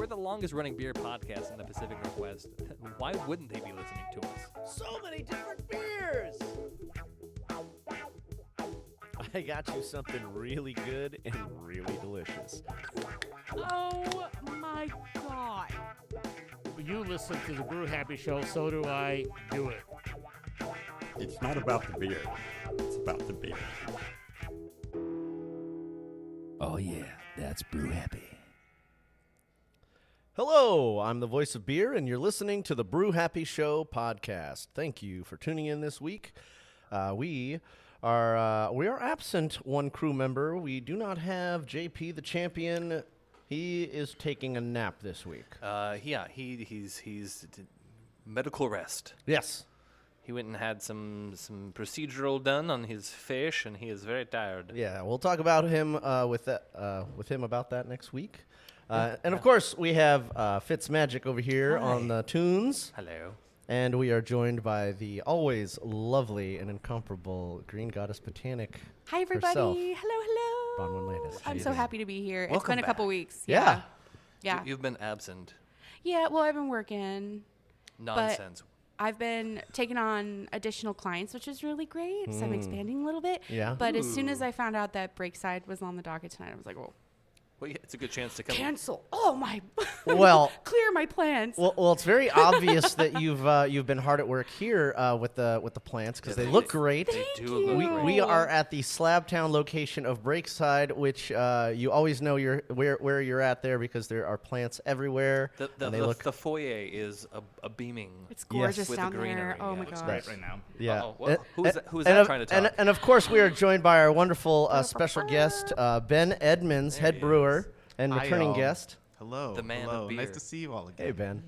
we're the longest-running beer podcast in the Pacific Northwest. Why wouldn't they be listening to us? So many different beers! I got you something really good and really delicious. Oh my God. You listen to the Brew Happy show, so do I. Do it. It's not about the beer. It's about the beer. Oh yeah, that's Brew Happy. Hello, I'm the voice of beer, and you're listening to the Brew Happy Show podcast. Thank you for tuning in this week. We are absent one crew member. We do not have JP the champion. He is taking a nap this week. He's medical rest. Yes. He went and had some procedural done on his fish, and he is very tired. Yeah, we'll talk about him with him about that next week. And of course, we have Fitzmagic over here on the tunes. Hello. And we are joined by the always lovely and incomparable Green Goddess Botanic. Hi, everybody. herself, Hello. Bronwyn Latest. I'm so happy to be here. Welcome it's been a couple back. weeks. Yeah. Yeah. You've been absent. Yeah, well, I've been working. Nonsense. I've been taking on additional clients, which is really great. So I'm expanding a little bit. Yeah. But as soon as I found out that Breakside was on the docket tonight, I was like, oh, Well, yeah, it's a good chance to come. cancel. Oh, my. Well, Clear my plans. well, it's very obvious that you've been hard at work here with the plants because they look great. They Thank do look you. great. We are at the Slabtown location of Breakside, which you always know where you're at there because there are plants everywhere. And they look The foyer is a beaming. It's gorgeous with the down greenery, there. Oh, yeah. my Looks gosh. Right now. yeah. Uh-oh, well, who is and that of- trying to talk? And of course, we are joined by our wonderful special guest, Ben Edmunds, There head he brewer and Hi, returning y'all. guest. Hello. The man hello. of beer. Nice to see you all again. Hey, Ben.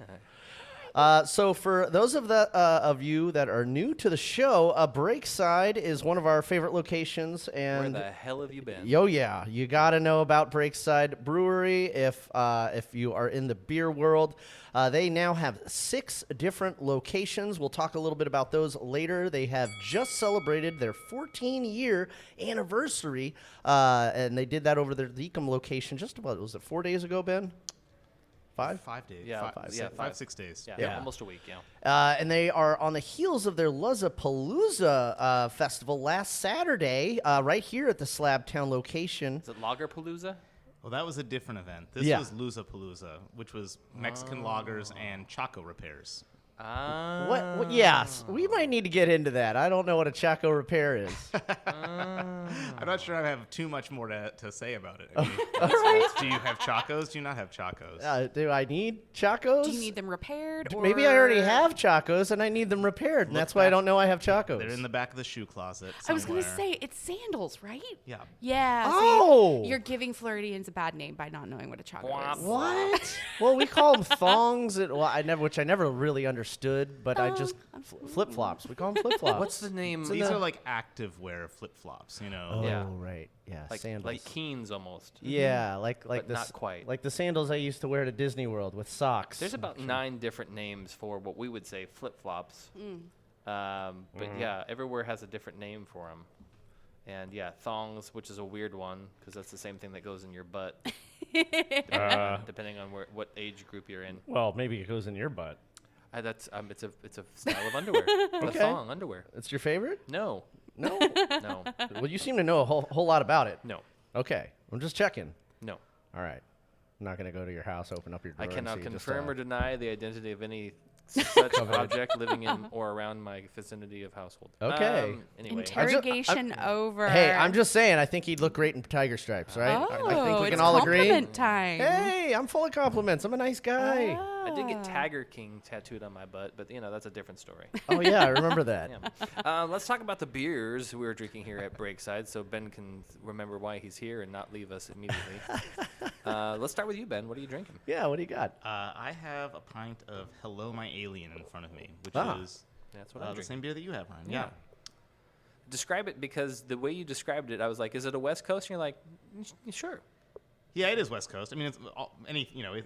So for those of you that are new to the show, Breakside is one of our favorite locations, Where and the hell have you been? yeah, you got to know about Breakside Brewery if you are in the beer world. They now have 6 different locations. We'll talk a little bit about those later. They have just celebrated their 14-year anniversary, and they did that over their Deacom location just about, was it 4 days ago, Ben? 5? 5 days. Yeah, Five, 6 days. Yeah, almost a week. Yeah. And they are on the heels of their Lollapalooza festival last Saturday, right here at the Slabtown location. Is it Lagerpalooza? Well, that was a different event. This Yeah. was Loozapalooza, which was Mexican lagers and Chaco repairs. What? Yes, we might need to get into that. I don't know what a Chaco repair is. I'm not sure I have too much more to say about it. I mean, do you have Chacos? Do you not have Chacos? Do I need Chacos? Do you need them repaired? Maybe I already or- have Chacos and I need them repaired, and Look that's why I back. don't know I have Chacos. They're in the back of the shoe closet I was going to somewhere. say, it's sandals, right? Yeah. Yeah. Oh! See, you're giving Floridians a bad name by not knowing what a choco Womp is. What? Well, we call them thongs. Which I never really understood, but I just flip flops. We call them flip flops. What's the name? These are like active wear flip flops, you know. Oh, Yeah. right. Yeah, like sandals. like Keens almost. Yeah, like But this, not quite. like the sandals I used to wear to Disney World with socks. There's about 9 different names for what we would say flip flops. But yeah, everywhere has a different name for them. And yeah, thongs, which is a weird one because that's the same thing that goes in your butt, depending on what age group you're in. Well, maybe it goes in your butt. That's it's a style of underwear. A Okay. thong underwear. It's your favorite? No, No. no, Well, you seem to know a whole lot about it. no, Okay, I'm just checking. no. All right, I'm not gonna go to your house, open up your drawer. I cannot and see just, confirm or deny the identity of any such object living in or around my vicinity of household. Okay. Anyway, Interrogation over. Hey, I'm just saying. I think he'd look great in tiger stripes, right? Oh, I think we it's can all agree. compliment time. Hey, I'm full of compliments. I'm a nice guy. I did get Tiger King tattooed on my butt, but that's a different story. Oh yeah, I remember that. Yeah. Let's talk about the beers we were drinking here at Breakside, so Ben can remember why he's here and not leave us immediately. Let's start with you, Ben. What are you drinking? Yeah, what do you got? I have a pint of Hello My Alien in front of me, which Ah. is That's what I'm the drinking. same beer that you have, Ryan. Yeah. Describe it, because the way you described it, I was like, is it a West Coast? And you're like, sure. Yeah, it is West Coast. I mean, it's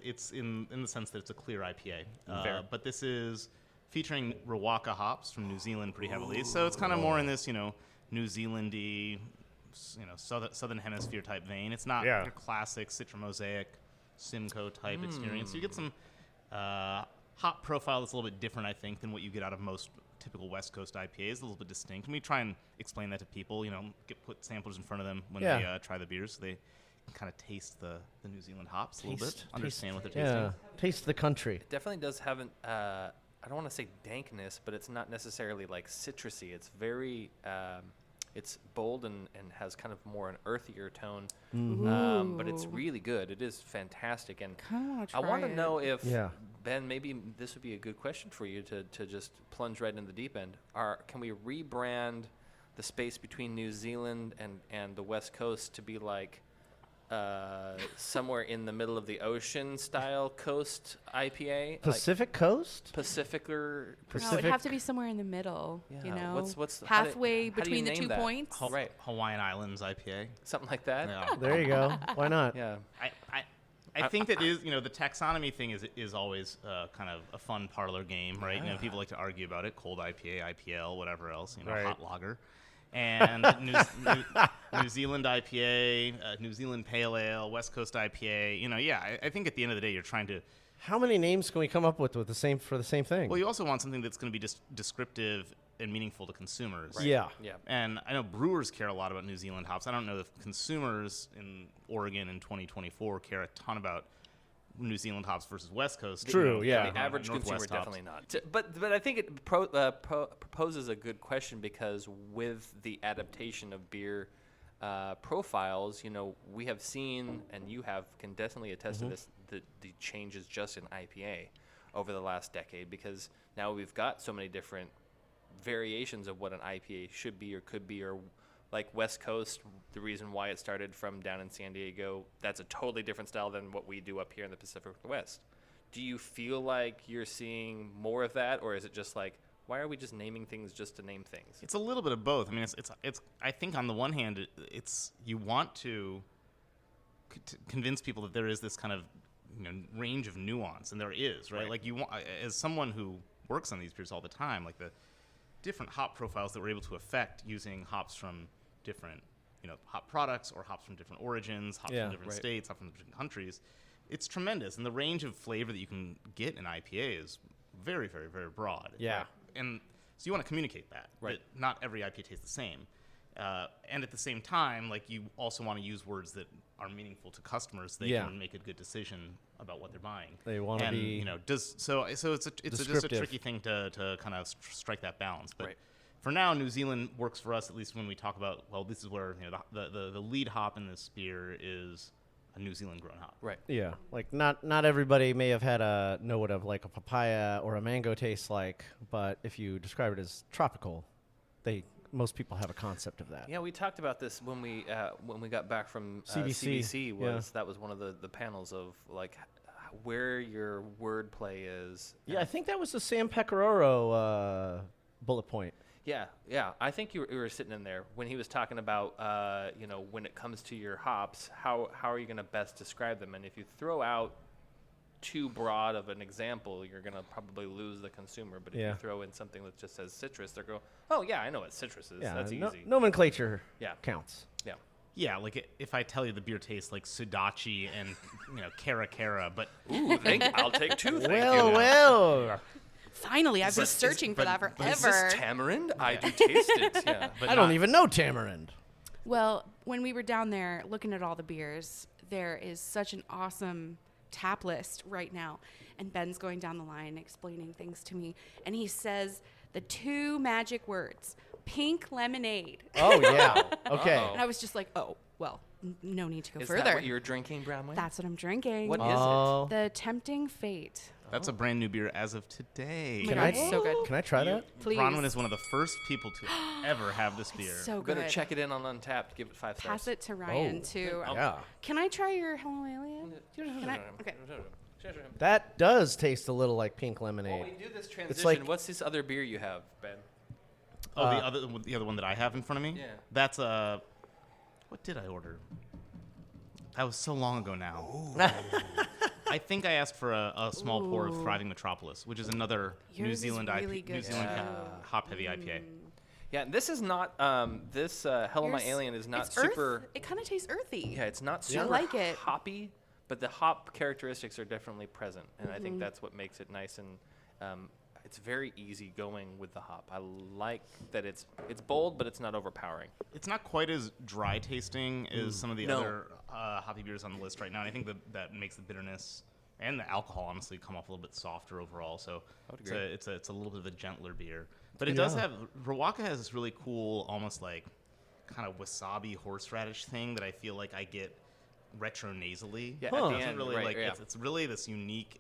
it's in the sense that it's a clear IPA. Fair. But this is featuring Rawaka hops from New Zealand pretty heavily. So it's kind of more in this, New Zealandy, southern hemisphere type vein. It's not your classic Citra Mosaic Simcoe type experience. So you get some hop profile that's a little bit different, I think, than what you get out of most typical West Coast IPAs. A little bit distinct. And we try and explain that to people. Put samplers in front of them when they try the beers, so they can kind of taste the New Zealand hops a little bit, understand what they're tasting. Yeah, taste the country. It definitely does have an, I don't want to say dankness, but it's not necessarily like citrusy. It's very, it's bold and has kind of more an earthier tone. But it's really good. It is fantastic. And I want to know if, Ben, maybe this would be a good question for you to just plunge right in the deep end. Can we rebrand the space between New Zealand and the West Coast to be like somewhere in the middle of the ocean style Coast IPA? Pacific Coast? Pacific. No, it would have to be somewhere in the middle. Yeah. What's halfway how do you between the name 2 that? points? Right. Hawaiian Islands IPA. Something like that. Yeah. There you go. Why not? Yeah. I think that is, the taxonomy thing is always kind of a fun parlor game, right? People like to argue about it. Cold IPA, IPL, whatever else, hot lager. And New Zealand IPA, New Zealand Pale Ale, West Coast IPA. I think at the end of the day, you're trying to. How many names can we come up with the same thing? Well, you also want something that's going to be just descriptive and meaningful to consumers. Right. Yeah. And I know brewers care a lot about New Zealand hops. I don't know if consumers in Oregon in 2024 care a ton about New Zealand hops versus West Coast. True, The average consumer definitely not. But I think it proposes a good question, because with the adaptation of beer profiles, we have seen, and you can definitely attest to this, the changes just in IPA over the last decade, because now we've got so many different variations of what an IPA should be or could be, or like West Coast, the reason why it started from down in San Diego, that's a totally different style than what we do up here in the Pacific Northwest. Do you feel like you're seeing more of that, or is it just like, why are we just naming things just to name things? It's a little bit of both. I mean, it's. I think on the one hand, it's you want to convince people that there is this kind of range of nuance, and there is, right? Like you want, as someone who works on these beers all the time, like the different hop profiles that we're able to affect using hops from different, hop products or hops from different origins, hops from different states, hops from different countries. It's tremendous, and the range of flavor that you can get in IPA is very, very, very broad. Yeah. And so you want to communicate that. Right. That not every IPA tastes the same. And at the same time, like, you also want to use words that are meaningful to customers. They can make a good decision about what they're buying. They want to be, so it's just a tricky thing to kind of strike that balance. But for now, New Zealand works for us, at least when we talk about, well, this is where the lead hop in this beer is a New Zealand grown hop. Right. Yeah, like not everybody may have had know what like a papaya or a mango tastes like, but if you describe it as tropical, most people have a concept of that. Yeah, we talked about this when we got back from CBC. That was one of the panels of like where your wordplay is. Yeah, I think that was the Sam Pecoraro bullet point. Yeah. I think you were sitting in there when he was talking about, when it comes to your hops, how are you going to best describe them? And if you throw out too broad of an example, you're going to probably lose the consumer. But if you throw in something that just says citrus, they're going, oh, yeah, I know what citrus is. Yeah, that's easy. Nomenclature counts. Yeah. Yeah, like if I tell you the beer tastes like Sudachi and, Cara, but... Ooh, I'll take two, thank you. Well. Finally, I've been searching for that forever. Is this tamarind? I do taste it. Yeah. But I don't even know tamarind. Well, when we were down there looking at all the beers, there is such an awesome tap list right now. And Ben's going down the line explaining things to me. And he says the two magic words, pink lemonade. Oh, yeah. Okay. And I was just like, oh, well, no need to go Is further. that what you're drinking, Bronwyn? That's what I'm drinking. What is it? The Tempting Fate. That's a brand new beer as of today. Oh my God, it's so good. Can I try that? Please. Bronwyn is one of the first people to ever have this beer. So good. Better check it in on Untapped. Give it 5 stars. Pass it to Ryan, too. Yeah. Can I try your Hello Alien? Can I? Okay. That does taste a little like pink While lemonade. we do this transition, like- what's this other beer you have, Ben? Oh, the other one that I have in front of me? Yeah. That's what did I order? That was so long ago now. I think I asked for a small pour of Thriving Metropolis, which is another New Yours is Zealand really good, New Zealand too. hop-heavy IPA. Yeah, this is not. Hello My Yours- Alien is not it's super. It kind of tastes earthy. Yeah, it's not I super like it. hoppy, but the hop characteristics are definitely present, and I think that's what makes it nice, and it's very easy going with the hop. I like that it's bold, but it's not overpowering. It's not quite as dry tasting as some of the No. other hoppy beers on the list right now, and I think that makes the bitterness and the alcohol honestly come off a little bit softer overall. So would agree. it's a little bit of a gentler beer, but it does have Rawaka has this really cool, almost like kind of wasabi horseradish thing that I feel like I get retro nasally. Yeah, Huh. at the It's end, really right, like yeah. it's really this unique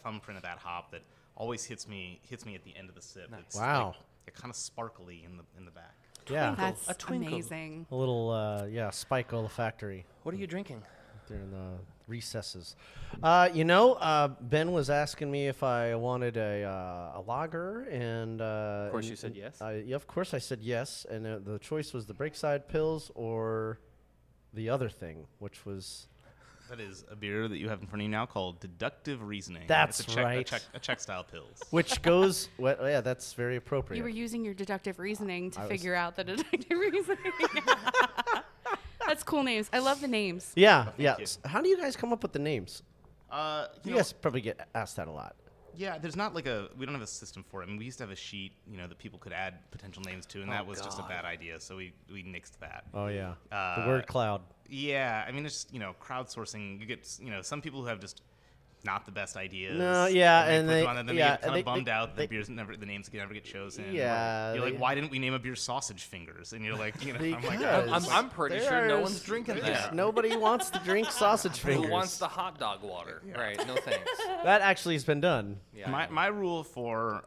thumbprint of that hop that always hits me at the end of the sip. Nice. It's Wow. like, kind of sparkly in the back. Yeah. That's A twinkle. amazing. A little, spike olfactory What are you drinking? there in the recesses. Ben was asking me if I wanted a lager, and Of course you said yes. Yeah, of course I said yes, and the choice was the Breakside Pills or the other thing, which was That is a beer that you have in front of you now called Deductive Reasoning. That's it's a Czech, right. A Czech style pills. which goes well, yeah, that's very appropriate. You were using your deductive reasoning to I was- figure out the deductive reasoning. That's cool names. I love the names. yeah, thank yeah. you. How do you guys come up with the names? You know, guys probably get asked that a lot. yeah, there's not like we don't have a system for it. I mean, we used to have a sheet, that people could add potential names to, and that was just a God. bad idea. So we nixed that. Oh yeah, the Uh, word cloud. Yeah, I mean, it's just, crowdsourcing. You get, some people who have just not the best ideas. No, yeah, and and they they- put them on, and then yeah, they get kind and of bummed out they- that the names never get chosen. Yeah, You're like, they- why didn't we name a beer Sausage Fingers? And you're like, I'm like, Because I'm pretty sure no one's there's- drinking there's- that. Nobody wants to drink sausage fingers. Who wants the hot dog water? Right, no thanks. That actually has been done. Yeah, My rule for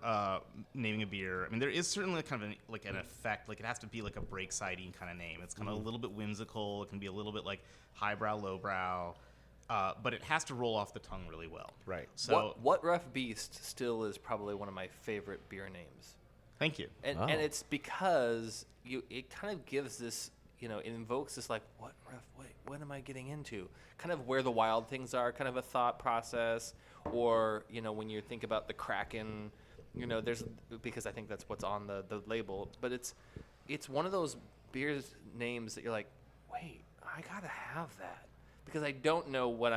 naming a beer, I mean, there is certainly kind of an effect. Like, it has to be like a Breakside-y kind of name. It's kind of a little bit whimsical. It can be a little bit like highbrow, lowbrow, but it has to roll off the tongue really well. Right. So, what Rough Beast still is probably one of my favorite beer names. thank you. And Oh. and it's because it kind of gives this, it invokes this like, what am I getting into? Kind of where the wild things are, kind of a thought process, or when you think about the Kraken, there's, because I think that's what's on the label, but it's one of those beers names that you're like, wait, I gotta have that. Because I don't know what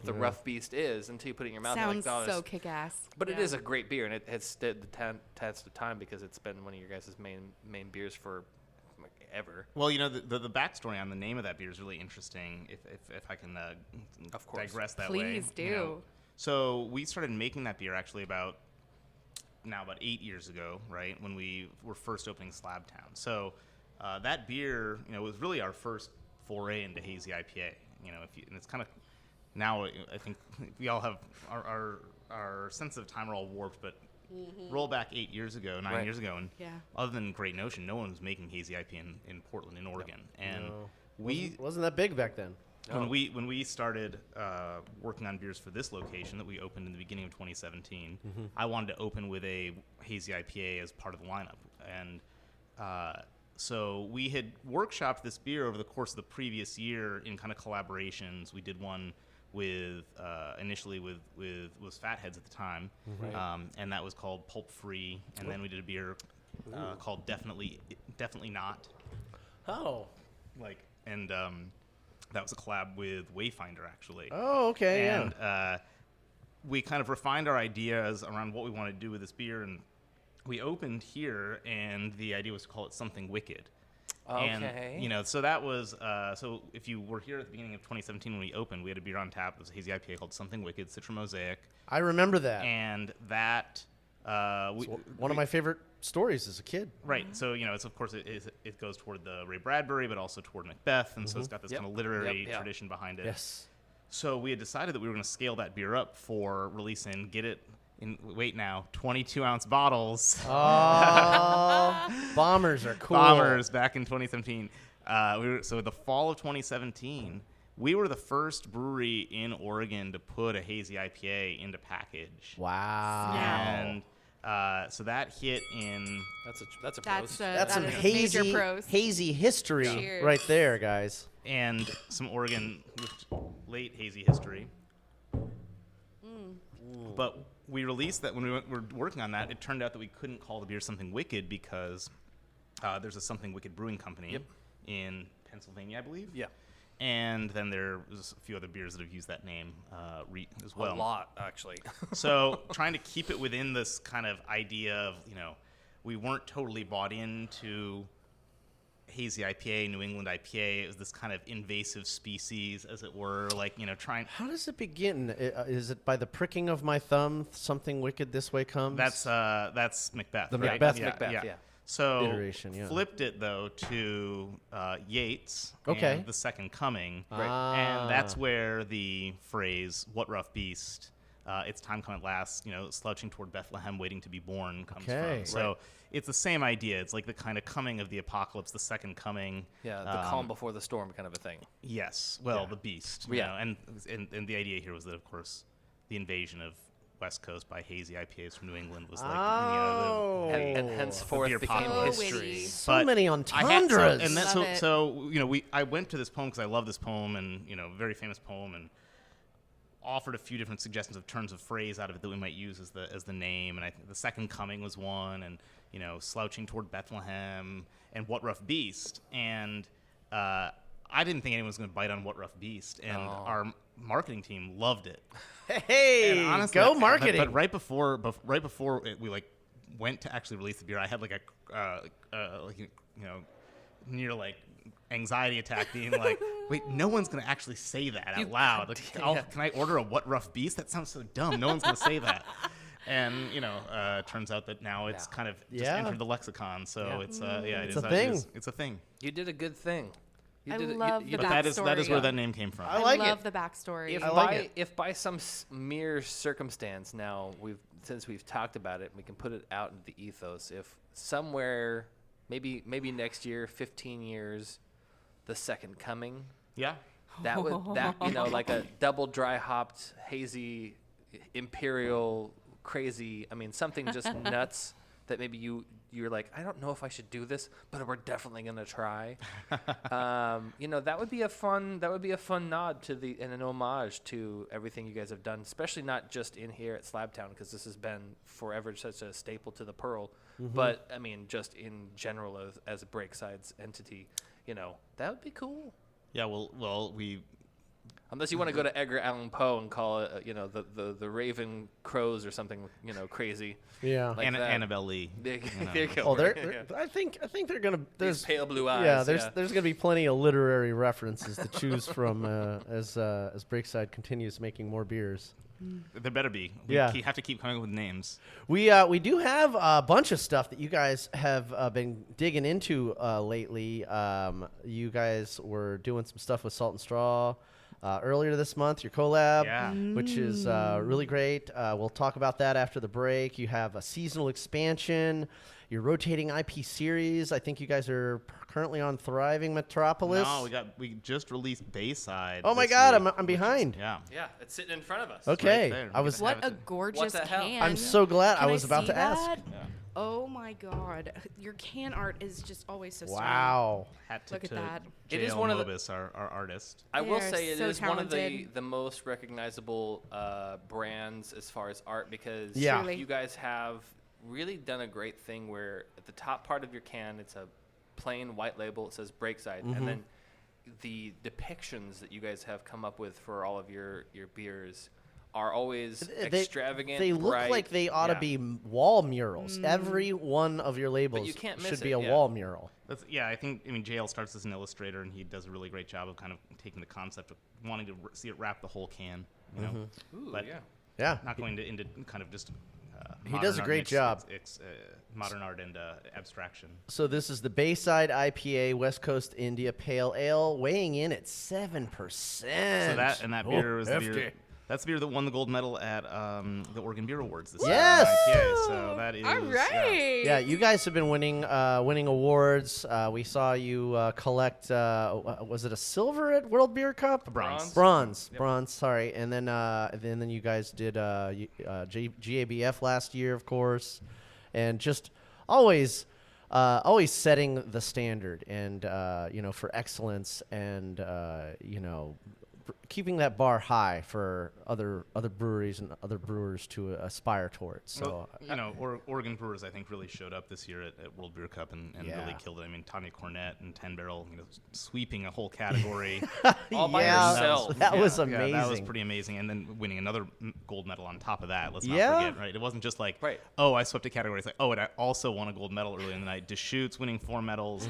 the Rough Beast is until you put it in your mouth. Sounds and you're like, so kick-ass. but it Yeah. is a great beer, and it has stood the test of time because it's been one of your guys' main beers for like, ever. Well, the backstory on the name of that beer is really interesting. If I can Of course. digress that way. Please do. So we started making that beer actually about 8 years ago, right, when we were first opening Slabtown. So that beer, was really our first foray into Hazy IPA. And it's kind of now I think we all have our sense of time are all warped, but roll back 8 years ago, 9 Right. years ago, and Yeah. other than Great Notion, no one was making Hazy IPA in Portland, in Oregon, and No. we wasn't that big back then. Oh. when we started working on beers for this location that we opened in the beginning of 2017, I wanted to open with a Hazy IPA as part of the lineup, and so we had workshopped this beer over the course of the previous year in kind of collaborations. We did one with initially with was Fatheads at the time, and that was called Pulp Free, and then we did a beer called Definitely Not, Oh. and that was a collab with Wayfinder actually. Oh, okay, And we kind of refined our ideas around what we wanted to do with this beer, and we opened here, and the idea was to call it Something Wicked. Okay. And, so that was, so if you were here at the beginning of 2017 when we opened, we had a beer on tap. It was a Hazy IPA called Something Wicked, Citra Mosaic. I remember that. And that, One of my favorite stories as a kid. right. So, it's, of course, it goes toward the Ray Bradbury, but also toward Macbeth. And so it's got this Yep. kind of literary Yep, yep. tradition behind it. Yes. So we had decided that we were going to scale that beer up for release and get it in, 22-ounce bottles. Oh, bombers are cool. Bombers back in 2017. So the fall of 2017, we were the first brewery in Oregon to put a Hazy IPA into package. Wow. And so that hit in That's a That's boast. That's some that is a major hazy, pros. hazy history Cheers. right there, guys. and some Oregon late hazy history. But we released that when we were working on that. It turned out that we couldn't call the beer Something Wicked because there's a Something Wicked brewing company in Pennsylvania, I believe. Yeah. And then there's a few other beers that have used that name as well. A lot, actually. So trying to keep it within this kind of idea of, we weren't totally bought into Hazy IPA, New England IPA. It was this kind of invasive species, as it were, trying. How does it begin? Is it by the pricking of my thumb, something wicked this way comes? That's Macbeth, The right? Macbeth, That's Macbeth, yeah. So Iteration, yeah. flipped it, though, to Yeats Okay. and The Second Coming. Right. And that's where the phrase, what rough beast, it's time come at last, slouching toward Bethlehem, waiting to be born, comes Okay. from. So it's the same idea. It's like the kind of coming of the apocalypse, the second coming. Yeah, the calm before the storm kind of a thing. Yes. Well, the beast. Yeah. And the idea here was that, of course, the invasion of West Coast by hazy IPAs from New England was like, And henceforth beer became apocalypse. history. So But many I entendres. had, and that's Love it. so I went to this poem because I love this poem, and very famous poem, and offered a few different suggestions of turns of phrase out of it that we might use as the name, and I think the second coming was one, and slouching toward Bethlehem, and what rough beast, and I didn't think anyone was going to bite on what rough beast, and our marketing team loved it. Hey, And honestly, go marketing. But right before we went to actually release the beer, I had near anxiety attack, being like, wait, no one's gonna actually say that out loud. Like, can I order a what rough beast? That sounds so dumb. No one's gonna say that. And turns out that now it's kind of just entered the lexicon. So it's It's a thing. It's a thing. You did a good thing. I love the But that is backstory. where that name came from. I like love it. the backstory. If I like by it. if by some mere circumstance now since we've talked about it, we can put it out into the ethos. If somewhere, maybe next year, 15 years, the second coming, Yeah. that would like a double dry hopped hazy imperial crazy. I mean something just nuts that maybe you're like, I don't know if I should do this, but we're definitely gonna try. That would be a fun nod to and an homage to everything you guys have done, especially not just in here at Slabtown, because this has been forever such a staple to the Pearl, but I mean just in general as a Breakside's entity, that would be cool. Yeah. Well, we. Unless you want to go to Edgar Allan Poe and call it, the Raven Crows or something, crazy. Yeah. Like that. Annabelle Lee. There you go. Oh, Yeah. I think they're gonna. These There's pale blue eyes. yeah. There's gonna be plenty of literary references to choose from as Breakside continues making more beers. There better be. We have to keep coming up with names. We do have a bunch of stuff that you guys have been digging into lately. You guys were doing some stuff with Salt and Straw earlier this month, your collab, Yeah. which is really great. We'll talk about that after the break. You have a seasonal expansion, your rotating IP series. I think you guys are currently on Thriving Metropolis. No, we just released Bayside. Oh my this God, week, I'm behind. Yeah. Yeah, it's sitting in front of us. Okay, right there. I was. What a gorgeous What the hell? can. I'm so glad. Can I was about see to ask. that? Yeah. Oh my God. Your can art is just always so stunning. Wow. Hat tip Look at to that. It is JL one of the- Mobus, our artist. I will They are say it so is one of talented. the most recognizable brands as far as art, because Yeah. Truly. you guys have really done a great thing where at the top part of your can, it's a plain white label. It says Breakside. And then the depictions that you guys have come up with for all of your beers are always extravagant. They look bright. like they ought to Yeah. be wall murals. Every one of your labels you can't miss should it, be a yeah. wall mural. I think JL starts as an illustrator, and he does a really great job of kind of taking the concept of wanting to see it wrap the whole can. Ooh, but yeah. Yeah. not going into kind of just. He modern does a art great mixed- job. It's modern art and abstraction. So this is the Bayside IPA West Coast India Pale Ale, weighing in at 7%. So that beer was the beer. hefty. That's the beer that won the gold medal at the Oregon Beer Awards this Yes! year. IPA, so that is. All right. Yeah, you guys have been winning awards. We saw you collect. Was it a silver at World Beer Cup? Bronze. Bronze. Sorry, and then you guys did GABF last year, of course, and just always always setting the standard and, for excellence and, keeping that bar high for other breweries and other brewers to aspire towards. So, Oregon brewers, I think, really showed up this year at World Beer Cup and really killed it. I mean, Tanya Cornett and 10 Barrel, sweeping a whole category. All by Yeah, herself. that was amazing. Yeah, that was pretty amazing. And then winning another gold medal on top of that. Let's not Yeah. forget, right? It wasn't just like, Right. oh, I swept a category. It's like, oh, and I also won a gold medal earlier in the night. Deschutes winning 4 medals.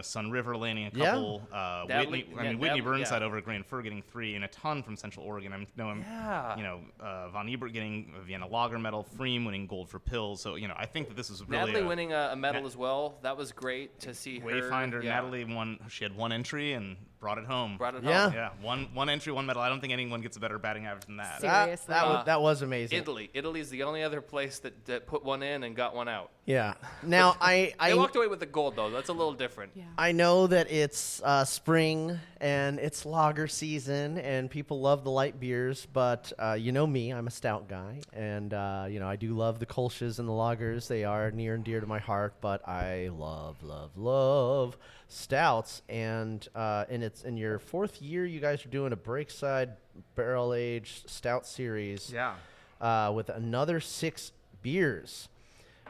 Sun River landing a Yeah. couple. Natalie- Whitney yeah, Burnside yeah. over at Grand Fur getting 3, and a ton from Central Oregon. Von Ebert getting a Vienna Lager medal. Freem winning gold for Pills. So, I think that this was really Natalie winning a medal as well. That was great to see her. Wayfinder. Yeah. Natalie won. She had 1 entry and brought it home. Yeah. Yeah, one entry, 1 medal. I don't think anyone gets a better batting average than that. Seriously. That was amazing. Italy's the only other place that put 1 in and got 1 out. Yeah. Now, They walked away with the gold, though. That's a little different. Yeah. I know that it's spring and it's lager season and people love the light beers, but you know me, I'm a stout guy, and I do love the Kolsch's and the lagers. They are near and dear to my heart, but I love stouts, and it's in your 4th year. You guys are doing a Breakside barrel aged stout series, with another 6 beers.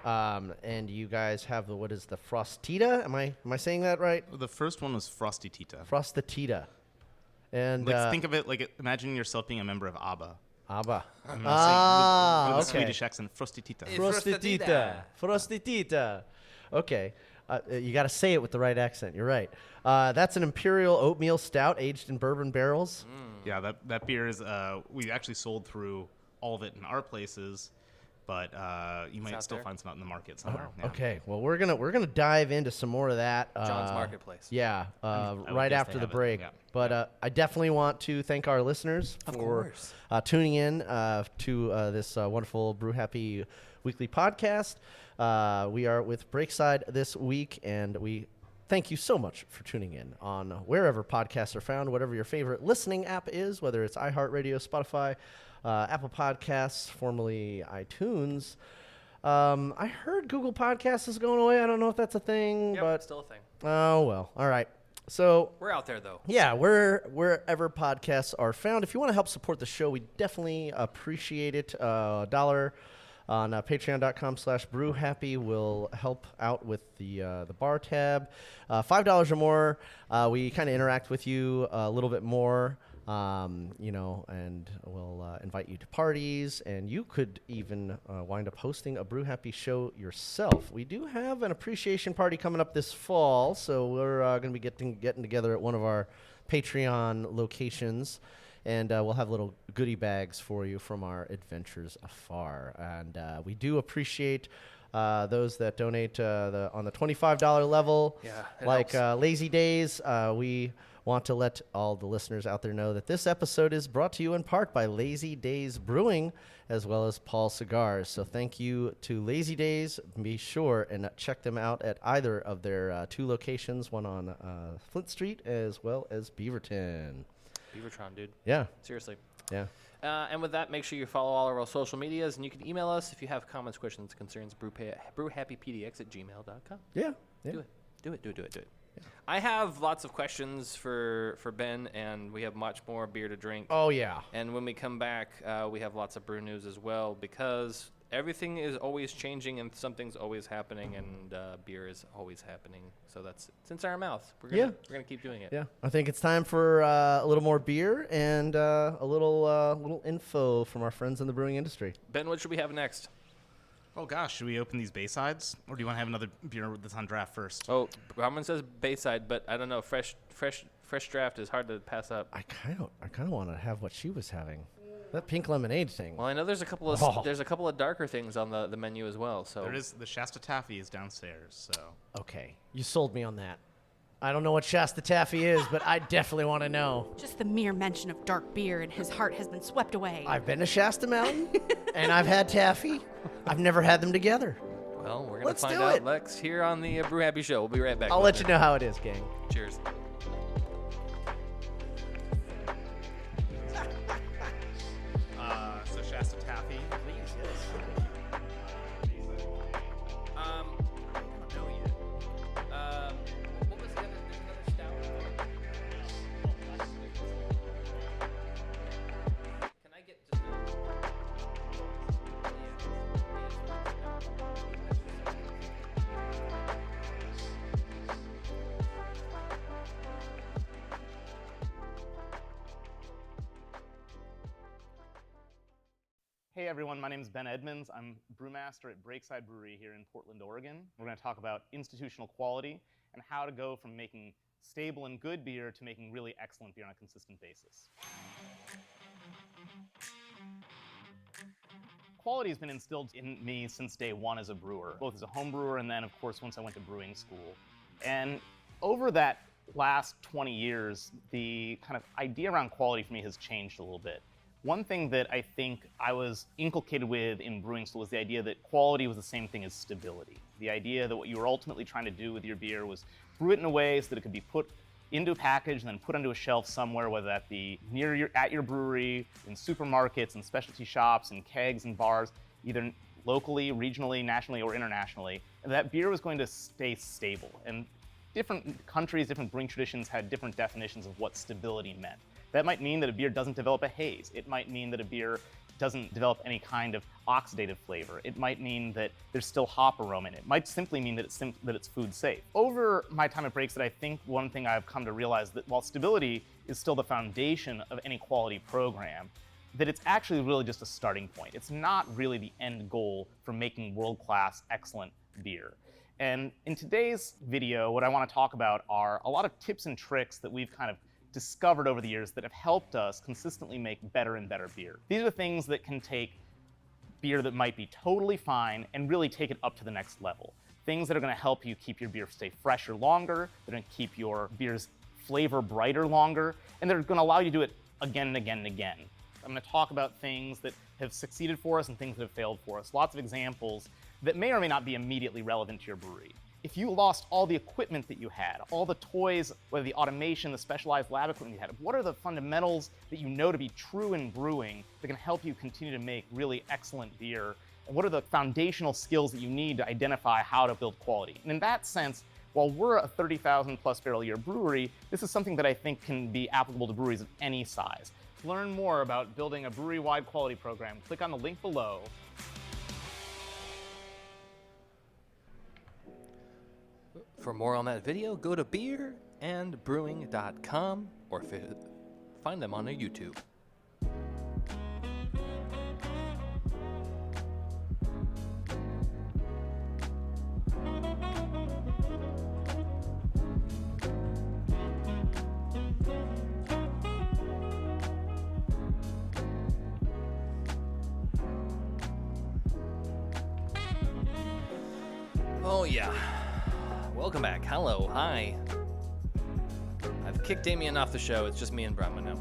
And you guys have the Frostita? Am I saying that right? The first one was Frosty Tita. Frostita. And Think of it like imagine yourself being a member of ABBA. ABBA. With Okay. a Swedish accent, Frosty Tita. Frostita. Okay. You got to say it with the right accent. You're right. That's an imperial oatmeal stout aged in bourbon barrels. Yeah, that beer is. We actually sold through all of it in our places, but you might out still there? find some out in the market somewhere. Yeah. Okay. Well, we're gonna dive into some more of that. John's Marketplace. Yeah. would Right guess after they the have it, break. yeah. But I definitely want to thank our listeners for tuning in to this wonderful Brew Happy weekly podcast. We are with Breakside this week, and we thank you so much for tuning in on wherever podcasts are found, whatever your favorite listening app is, whether it's iHeartRadio, Spotify, Apple Podcasts, formerly iTunes. I heard Google Podcasts is going away. I don't know if that's a thing, Yep, but still a thing. oh well. All right. So We're out there, though. yeah, wherever podcasts are found. If you want to help support the show, we definitely appreciate it. $1 on patreon.com/brewhappy will help out with the bar tab. $5 or more, we kind of interact with you a little bit more. And we'll invite you to parties, and you could even wind up hosting a Brew Happy show yourself. We do have an appreciation party coming up this fall, so we're going to be getting together at one of our Patreon locations, and we'll have little goodie bags for you from our adventures afar. And we do appreciate those that donate on the $25 level, Yeah, it like helps. Lazy Days. We want to let all the listeners out there know that this episode is brought to you in part by Lazy Days Brewing, as well as Paul Cigars. So thank you to Lazy Days. Be sure and check them out at either of their 2 locations, one on Flint Street as well as Beaverton. Beavertron, dude. Yeah, Seriously. yeah. And with that, make sure you follow all of our social medias, and you can email us if you have comments, questions, concerns, brewhappypdx@gmail.com. Yeah, yeah. Do it. I have lots of questions for Ben, and we have much more beer to drink. Oh, yeah. And when we come back, we have lots of brew news as well, because everything is always changing and something's always happening, and beer is always happening. So it's in our mouth. We're gonna keep doing it. Yeah, I think it's time for a little more beer and a little info from our friends in the brewing industry. Ben, what should we have next? Oh gosh, should we open these Baysides, or do you want to have another beer that's on draft first? Oh, Bronwyn says Bayside, but I don't know. Fresh draft is hard to pass up. I kind of want to have what she was having, that pink lemonade thing. Well, I know there's a couple of there's a couple of darker things on the menu as well. So There is the Shasta Taffy is downstairs, so Okay, you sold me on that. I don't know what Shasta Taffy is, but I definitely want to know. Just the mere mention of dark beer and his heart has been swept away. I've been to Shasta Mountain, and I've had taffy. I've never had them together. well, we're gonna Let's find do out it. Lex here on the Brew Happy Show. We'll be right back. I'll let you know how it is, gang. Cheers. so Shasta Taffy. No, Hey everyone, my name is Ben Edmunds. I'm brewmaster at Breakside Brewery here in Portland, Oregon. We're going to talk about institutional quality and how to go from making stable and good beer to making really excellent beer on a consistent basis. Quality has been instilled in me since day one as a brewer, both as a home brewer and then, of course, once I went to brewing school. And over that last 20 years, the kind of idea around quality for me has changed a little bit. One thing that I think I was inculcated with in brewing school was the idea that quality was the same thing as stability. The idea that what you were ultimately trying to do with your beer was brew it in a way so that it could be put into a package and then put onto a shelf somewhere, whether that be at your brewery, in supermarkets, and specialty shops, and kegs and bars, either locally, regionally, nationally, or internationally. And that beer was going to stay stable. And different countries, different brewing traditions had different definitions of what stability meant. That might mean that a beer doesn't develop a haze. It might mean that a beer doesn't develop any kind of oxidative flavor. It might mean that there's still hop aroma in it. It might simply mean that it's food safe. Over my time at Breakside, I think one thing I've come to realize that while stability is still the foundation of any quality program, that it's actually really just a starting point. It's not really the end goal for making world-class, excellent beer. And in today's video, what I want to talk about are a lot of tips and tricks that we've kind of discovered over the years that have helped us consistently make better and better beer. These are things that can take beer that might be totally fine and really take it up to the next level. Things that are going to help you keep your beer stay fresher longer, that are going to keep your beer's flavor brighter longer, and they're going to allow you to do it again and again and again. I'm going to talk about things that have succeeded for us and things that have failed for us. Lots of examples that may or may not be immediately relevant to your brewery. If you lost all the equipment that you had, all the toys, whether the automation, the specialized lab equipment you had, what are the fundamentals that you know to be true in brewing that can help you continue to make really excellent beer? And what are the foundational skills that you need to identify how to build quality? And in that sense, while we're a 30,000 plus barrel a year brewery, this is something that I think can be applicable to breweries of any size. To learn more about building a brewery-wide quality program, click on the link below. For more on that video, go to beerandbrewing.com or find them on their YouTube. Oh yeah. Welcome back. Hello. Hi. I've kicked Damian off the show. It's just me and Bronwyn now.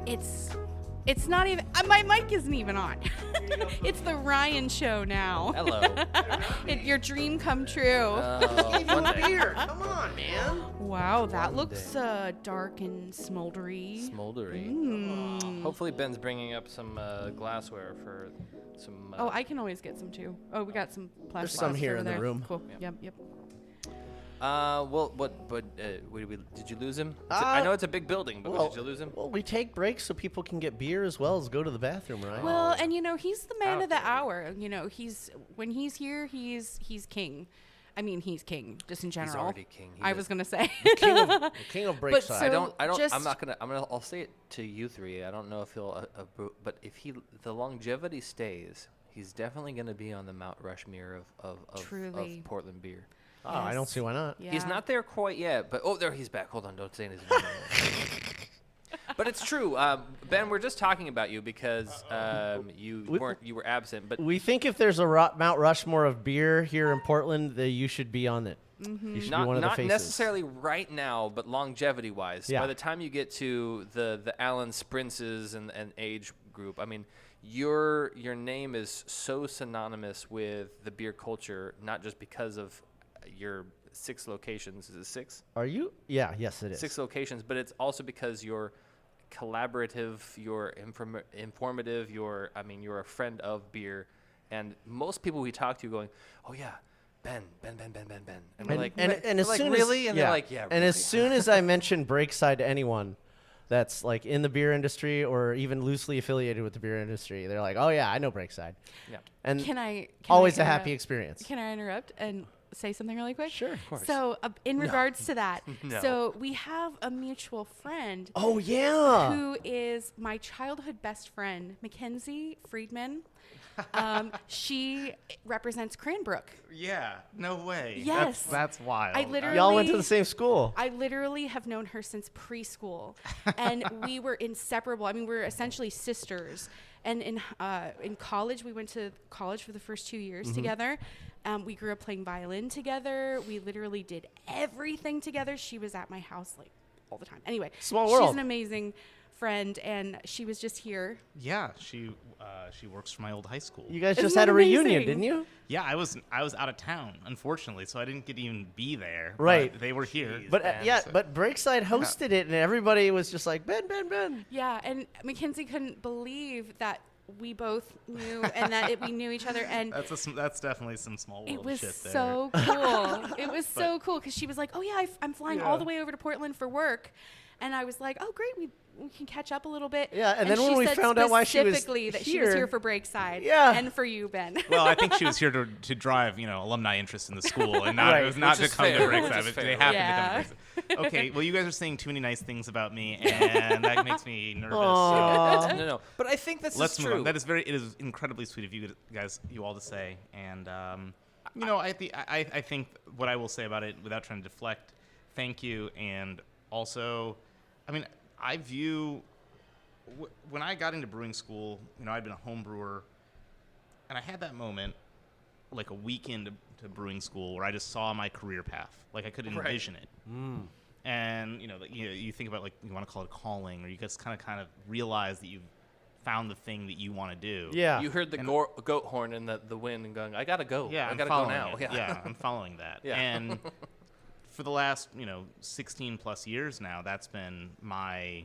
It's not even, my mic isn't even on. It's the Ryan show now. Hello. Your dream come true. Even beer. Come on, man. Wow, that looks dark and smoldery. Smoldery. Hopefully Ben's bringing up some glassware for some... Oh, I can always get some too. Oh, we got some plastic. There's some here over in the there. room. Cool. Yep. Did you lose him? I know it's a big building, but did you lose him? Well, we take breaks so people can get beer as well as go to the bathroom, right? Well, and he's the man of the hour. When he's here, he's king. I mean, he's king just in general. He's already king. I was gonna say. King of Breakside. I'll say it to you three. I don't know if he'll, but if the longevity stays, he's definitely gonna be on the Mount Rushmore of Portland beer. Oh, I don't see why not. Yeah. He's not there quite yet, but there he's back. Hold on, don't say his name. But it's true, Ben. We're just talking about you because you were absent. But we think if there's a Mount Rushmore of beer here in Portland, that you should be on it. Mm-hmm. You should be one of the faces. Not necessarily right now, but longevity-wise. Yeah. By the time you get to the Alan Sprinces and age group, I mean, your name is so synonymous with the beer culture, not just because of your 6 locations. Is it 6? Are you? Yeah, yes, it is. 6 locations, but it's also because you're collaborative, you're informative, you're a friend of beer, and most people we talk to going, oh yeah, Ben, and we're like, and as soon really, as, and yeah. they're like, yeah, and really. as soon as I mention Breakside to anyone that's like in the beer industry or even loosely affiliated with the beer industry, they're like, oh yeah, I know Breakside. Yeah. And can I always a interrupt? happy experience. Can I interrupt? And say something really quick? Sure, of course. So in regards to that, No. so we have a mutual friend Oh yeah. who is my childhood best friend, Mackenzie Friedman. She represents Cranbrook. Yeah, no way. Yes. That's wild. I literally Y'all went to the same school. I literally have known her since preschool, and we were inseparable. I mean, we're essentially sisters. And in college, we went to college for the first 2 years together. We grew up playing violin together. We literally did everything together. She was at my house like all the time. Anyway, Small world. She's an amazing friend, and she was just here. Yeah, she works for my old high school. You guys Isn't just that had a reunion, amazing? didn't you? Yeah, I was out of town, unfortunately, so I didn't get to even be there. Right. But they were here. But Ben, but Breakside hosted it, and everybody was just like, Ben. Yeah, and Mackenzie couldn't believe that we both knew and that we knew each other, and That's definitely some small world it was shit there. so cool. It was so cool because she was like, "Oh yeah, I'm flying all the way over to Portland for work," and I was like, "Oh great, we can catch up a little bit." Yeah, and then she when we said found out why she was specifically that she was here- here for Breakside, Yeah. and for you, Ben. Well, I think she was here to drive, alumni interest in the school, and not Right. it was not Which to is come fair, to which Breakside. is But fair. they happened Yeah. to come to Breakside. Okay, well, you guys are saying too many nice things about me, and that makes me nervous. Aw. No. But I think this Let's is move true. on. That is it is incredibly sweet of you guys, you all to say, and I think what I will say about it, without trying to deflect, thank you, and also, I mean, I view when I got into brewing school, I'd been a home brewer, and I had that moment, like a week into brewing school, where I just saw my career path, like I could envision it. And you think about, like, you want to call it a calling, or you just kind of realize that you've found the thing that you want to do. Yeah. You heard the goat horn in the wind and going, I gotta go. Yeah, I I'm gotta go following now. it. Yeah, I'm following that. Yeah. And for the last 16 plus years now, that's been my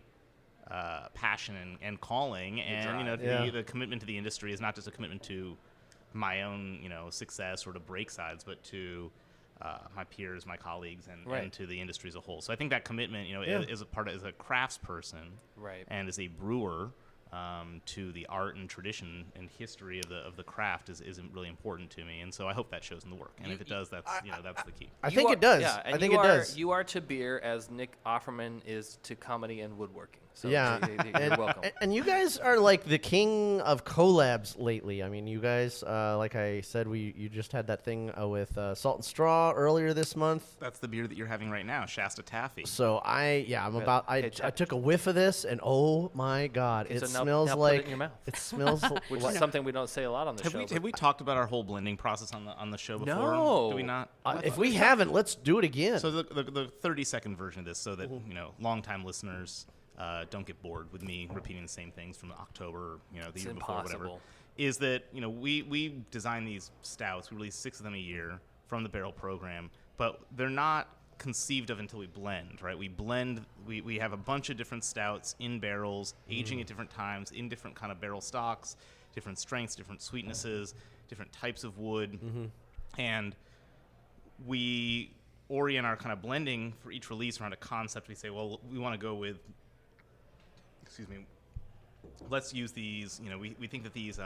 passion and calling. And drive. the commitment to the industry is not just a commitment to my own success or to Breaksides, but to my peers, my colleagues, and to the industry as a whole. So I think that commitment, as a craftsperson, Right. and as a brewer, to the art and tradition and history of the craft is really important to me, and so I hope that shows in the work. And if it does, that's the key. I think it does. Yeah, and I think you it are, does. You are to beer as Nick Offerman is to comedy and woodworking. So Yeah. you're welcome. And you guys are like the king of collabs lately. I mean, you guys, like I said, you just had that thing with Salt and Straw earlier this month. That's the beer that you're having right now, Shasta Taffy. So I Hey, took a whiff of this, and oh my God, Okay, it so now smells put it like in your mouth. it smells Which like. is something we don't say a lot on the Have show. we have we talked about our whole blending process on the show before? No. Do we not? If we haven't, let's do it again. So the 30-second version of this, so that longtime listeners don't get bored with me repeating the same things from October, the It's year before, whatever. impossible. Is that we design these stouts. We release 6 of them a year from the barrel program, but they're not conceived of until we blend. Right? We blend. We have a bunch of different stouts in barrels, aging at different times in different kind of barrel stocks, different strengths, different sweetnesses, different types of wood, and we orient our kind of blending for each release around a concept. We say, well, we want to go with, let's use these, we think that these,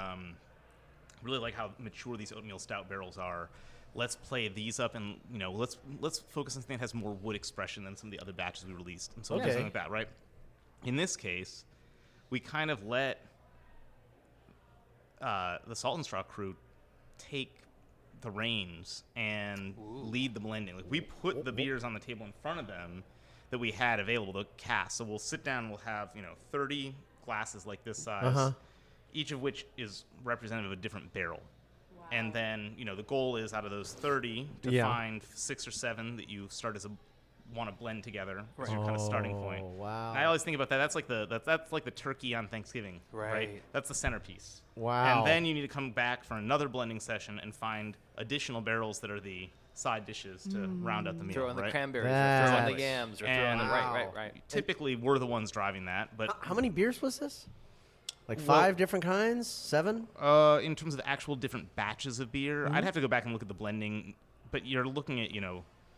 really like how mature these oatmeal stout barrels are. Let's play these up and, let's focus on something that has more wood expression than some of the other batches we released. And so Okay. something like that, right? In this case, we kind of let the Salt and Straw crew take the reins and lead the blending. Like, we put the beers on the table in front of them that we had available to cast. So we'll sit down and we'll have 30 glasses like this size, each of which is representative of a different barrel. Wow. And then the goal is, out of those 30, to find 6 or 7 that you start as want to blend together as your kind of starting point. Wow. And I always think about that. That's like the turkey on Thanksgiving, Right. That's the centerpiece. Wow. And then you need to come back for another blending session and find additional barrels that are the side dishes to round out the meal. Throw in the right? cranberries, or throw in That's- the yams, or throw And- in the right. Typically, we're the ones driving that, but How many beers was this? Like Well- 5 different kinds? 7? in terms of actual different batches of beer, I'd have to go back and look at the blending, but you're looking at,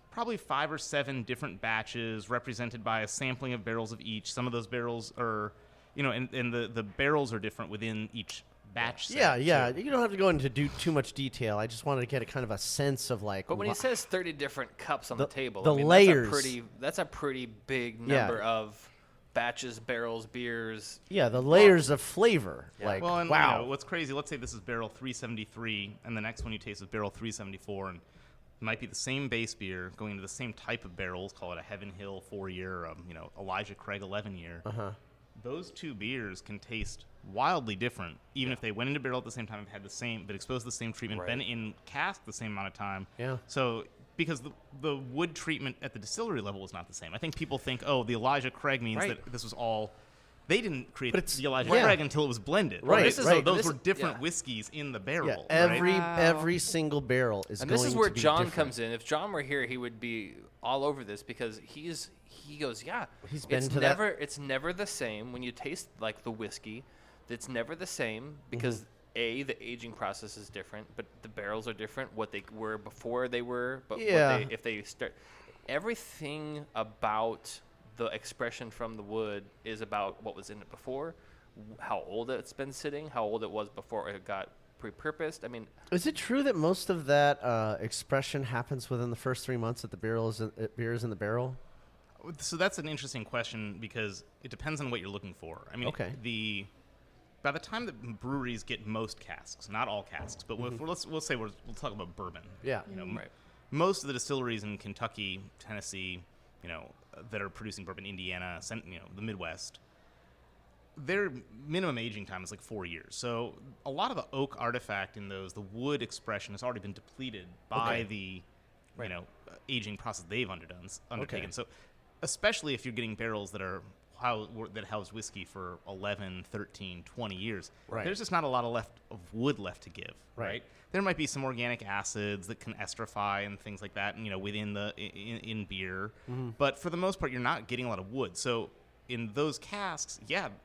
probably 5 or 7 different batches represented by a sampling of barrels of each. Some of those barrels are, and the barrels are different within each batch set. Yeah. too. You don't have to go into too much detail. I just wanted to get a kind of a sense of like. But when he says 30 different cups on the table, the I mean, layers. That's a pretty big Yeah. number of batches, barrels, beers. Yeah, the layers of flavor. Yeah. Like, Well, and wow. what's crazy? Let's say this is barrel 373, and the next one you taste is barrel 374, and it might be the same base beer going into the same type of barrels. Call it a Heaven Hill 4-year, Elijah Craig 11-year. Those two beers can taste wildly different, even if they went into barrel at the same time, had the same, but exposed to the same treatment, Right. been in cask the same amount of time. Yeah. So because the wood treatment at the distillery level is not the same. I think people think, oh, the Elijah Craig means Right. that this was all. They didn't create But it's- the Elijah yeah. Craig until it was blended. Right, This is So a- those this were is- different yeah. whiskeys in the barrel. Yeah, right? every single barrel is And going this is where to be John different. comes in. If John were here, he would be all over this because he goes, yeah. He's been it's to that- never it's never the same when you taste like the whiskey. It's never the same because the aging process is different, but the barrels are different. What they were before they were, but Yeah. if they start, everything about the expression from the wood is about what was in it before, how old it's been sitting, how old it was before it got pre-purposed. I mean, Is it true that most of that expression happens within the first 3 months that the beer is in the barrel? So that's an interesting question because it depends on what you're looking for. I mean, Okay. by the time that breweries get most casks, not all casks, but we'll say we'll talk about bourbon. Yeah. right. Most of the distilleries in Kentucky, Tennessee, that are producing bourbon, Indiana, the Midwest, their minimum aging time is like 4 years. So a lot of the oak artifact in those, the wood expression has already been depleted by the, aging process they've undertaken. Okay. So especially if you're getting barrels that are that house whiskey for 11, 13, 20 years, Right. there's just not a lot of wood left to give, Right. right? There might be some organic acids that can estrify and things like that, within in beer. But for the most part, you're not getting a lot of wood. So in those casks,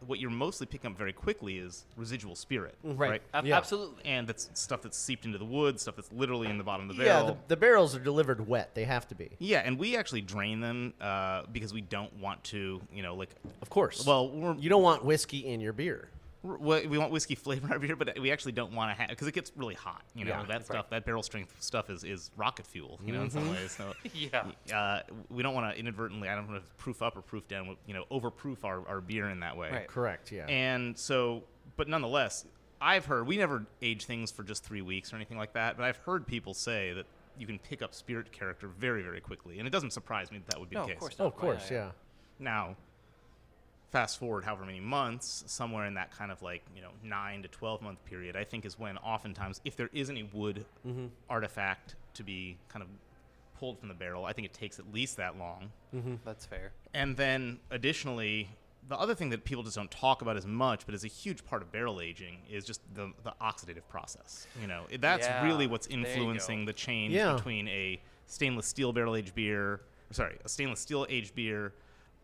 what you're mostly picking up very quickly is residual spirit, right? Yeah. Absolutely. And that's stuff that's seeped into the wood, stuff that's literally in the bottom of the Yeah, barrel. the barrels are delivered wet. They have to be. Yeah, and we actually drain them because we don't want to, Of course. well, you don't want whiskey in your beer. we want whiskey flavor in our beer, but we actually don't want to have because it gets really hot. Yeah, that stuff, that barrel strength stuff is rocket fuel. In some ways. So Yeah. we don't want to inadvertently. I don't want to proof up or proof down. Overproof our beer in that way. Right. Correct, yeah. And so, but nonetheless, I've heard we never age things for just 3 weeks or anything like that. But I've heard people say that you can pick up spirit character very, very quickly, and it doesn't surprise me that would be No, the of case. course Oh, not. of course, yeah. Now, fast forward however many months, somewhere in that kind of 9 to 12 month period, I think is when oftentimes, if there is any wood artifact to be kind of pulled from the barrel, I think it takes at least that long. That's fair. And then additionally, the other thing that people just don't talk about as much, but is a huge part of barrel aging, is just the oxidative process. That's Yeah, really what's there you go. influencing the change Yeah. between a stainless steel barrel aged beer, a stainless steel aged beer,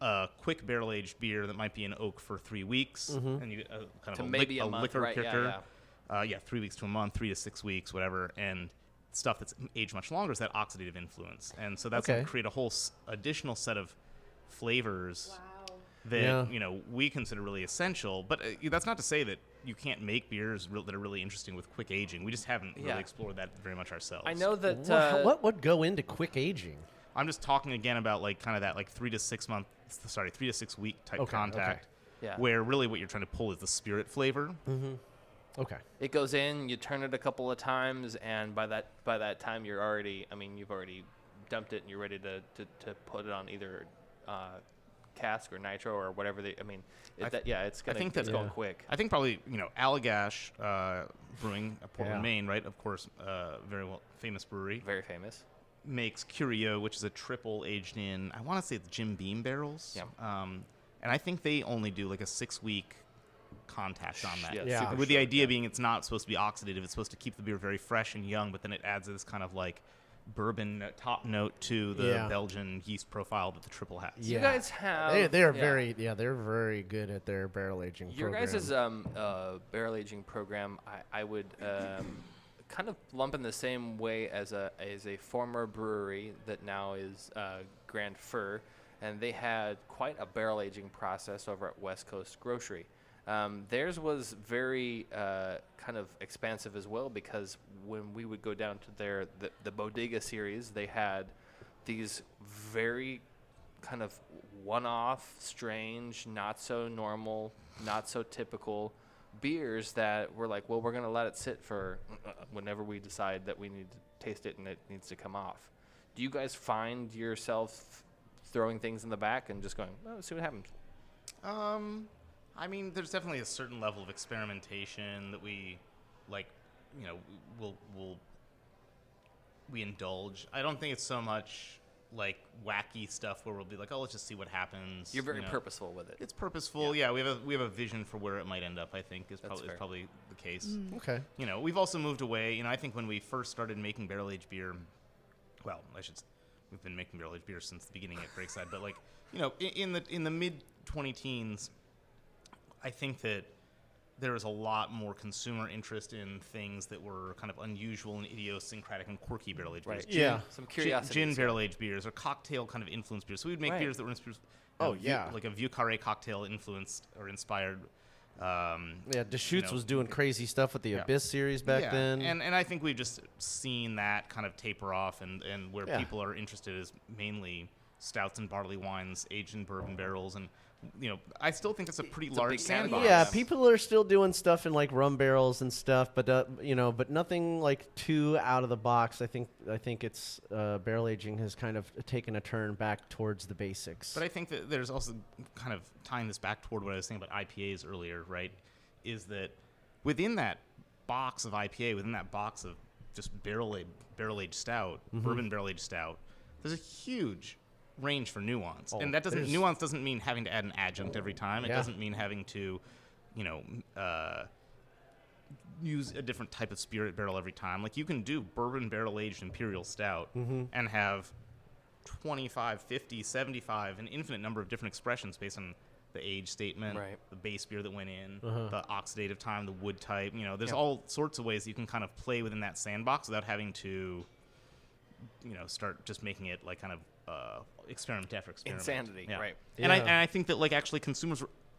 a quick barrel aged beer that might be in oak for 3 weeks, and you get kind To of maybe a a month, liquor right, yeah, kicker. 3 weeks to a month, 3 to 6 weeks, whatever, and stuff that's aged much longer is that oxidative influence, and so that's going Okay. to create a whole additional set of flavors that Yeah. we consider really essential. But that's not to say that you can't make beers that are really interesting with quick aging. We just haven't Yeah. really explored that very much ourselves. I know that. What would go into quick aging? I'm just talking again about kind of that 3 to 6 week type Okay, contact, Yeah. where really what you're trying to pull is the spirit flavor. Okay. It goes in, you turn it a couple of times, and by that time you've already dumped it and you're ready to put it on either cask or nitro or whatever it's going quick. I think probably Allagash Brewing, Portland, Yeah. Maine, right? Of course, very well famous brewery. Very famous. Makes Curio, which is a triple aged in, I want to say it's Jim Beam barrels. Yeah. And I think they only do a 6-week contact on that. Yeah, super With the idea being it's not supposed to be oxidative, it's supposed to keep the beer very fresh and young, but then it adds this kind of bourbon top note to the Yeah. Belgian yeast profile that the triple has. Yeah. You guys have. They're very good at their barrel aging Your program. guys' barrel aging program, I would kind of lump in the same way as a former brewery that now is Grand Fur, and they had quite a barrel aging process over at West Coast Grocery. Theirs was very kind of expansive as well, because when we would go down to the Bodega series, they had these very kind of one-off, strange, not so normal, not so typical beers that we're like, well, we're going to let it sit for whenever we decide that we need to taste it and it needs to come off. Do you guys find yourself throwing things in the back and just going, oh, see what happens? I mean, there's definitely a certain level of experimentation that we, like, you know, we indulge. I don't think it's so much like wacky stuff where we'll be like, oh, let's just see what happens. You're very purposeful with it. It's purposeful. Yeah, we have a vision for where it might end up. I think is probably the case. Okay. You know, we've also moved away. You know, I think when we first started making barrel aged beer, well, we've been making barrel aged beer since the beginning at Breakside, but like, you know, in the mid 20-teens, I think that there was a lot more consumer interest in things that were kind of unusual and idiosyncratic and quirky barrel aged beers. Yeah. Some curiosity. Gin barrel aged beers or cocktail kind of influenced beers. So we would make beers that were like a Vieux Carré cocktail influenced or inspired. Deschutes was doing crazy stuff with the Abyss series back then. And I think we've just seen that kind of taper off, and where people are interested is mainly stouts and barley wines aged in bourbon barrels. And you know, I still think that's a pretty large sandbox. Yeah, people are still doing stuff in like rum barrels and stuff, but you know, but nothing like too out of the box. I think it's barrel aging has kind of taken a turn back towards the basics. But I think that there's also kind of tying this back toward what I was saying about IPAs earlier, right? Is that within that box of IPA, within that box of just barrel aged stout, bourbon barrel aged stout, there's a huge range for nuance, and that nuance doesn't mean having to add an adjunct every time. It doesn't mean having to, you know, use a different type of spirit barrel every time. Like you can do bourbon barrel aged imperial stout and have 25, 50, 75, an infinite number of different expressions based on the age statement, the base beer that went in, the oxidative time, the wood type. You know, there's all sorts of ways that you can kind of play within that sandbox without having to, you know, start just making it like kind of experiment after experiment. Insanity, right. And I think that like actually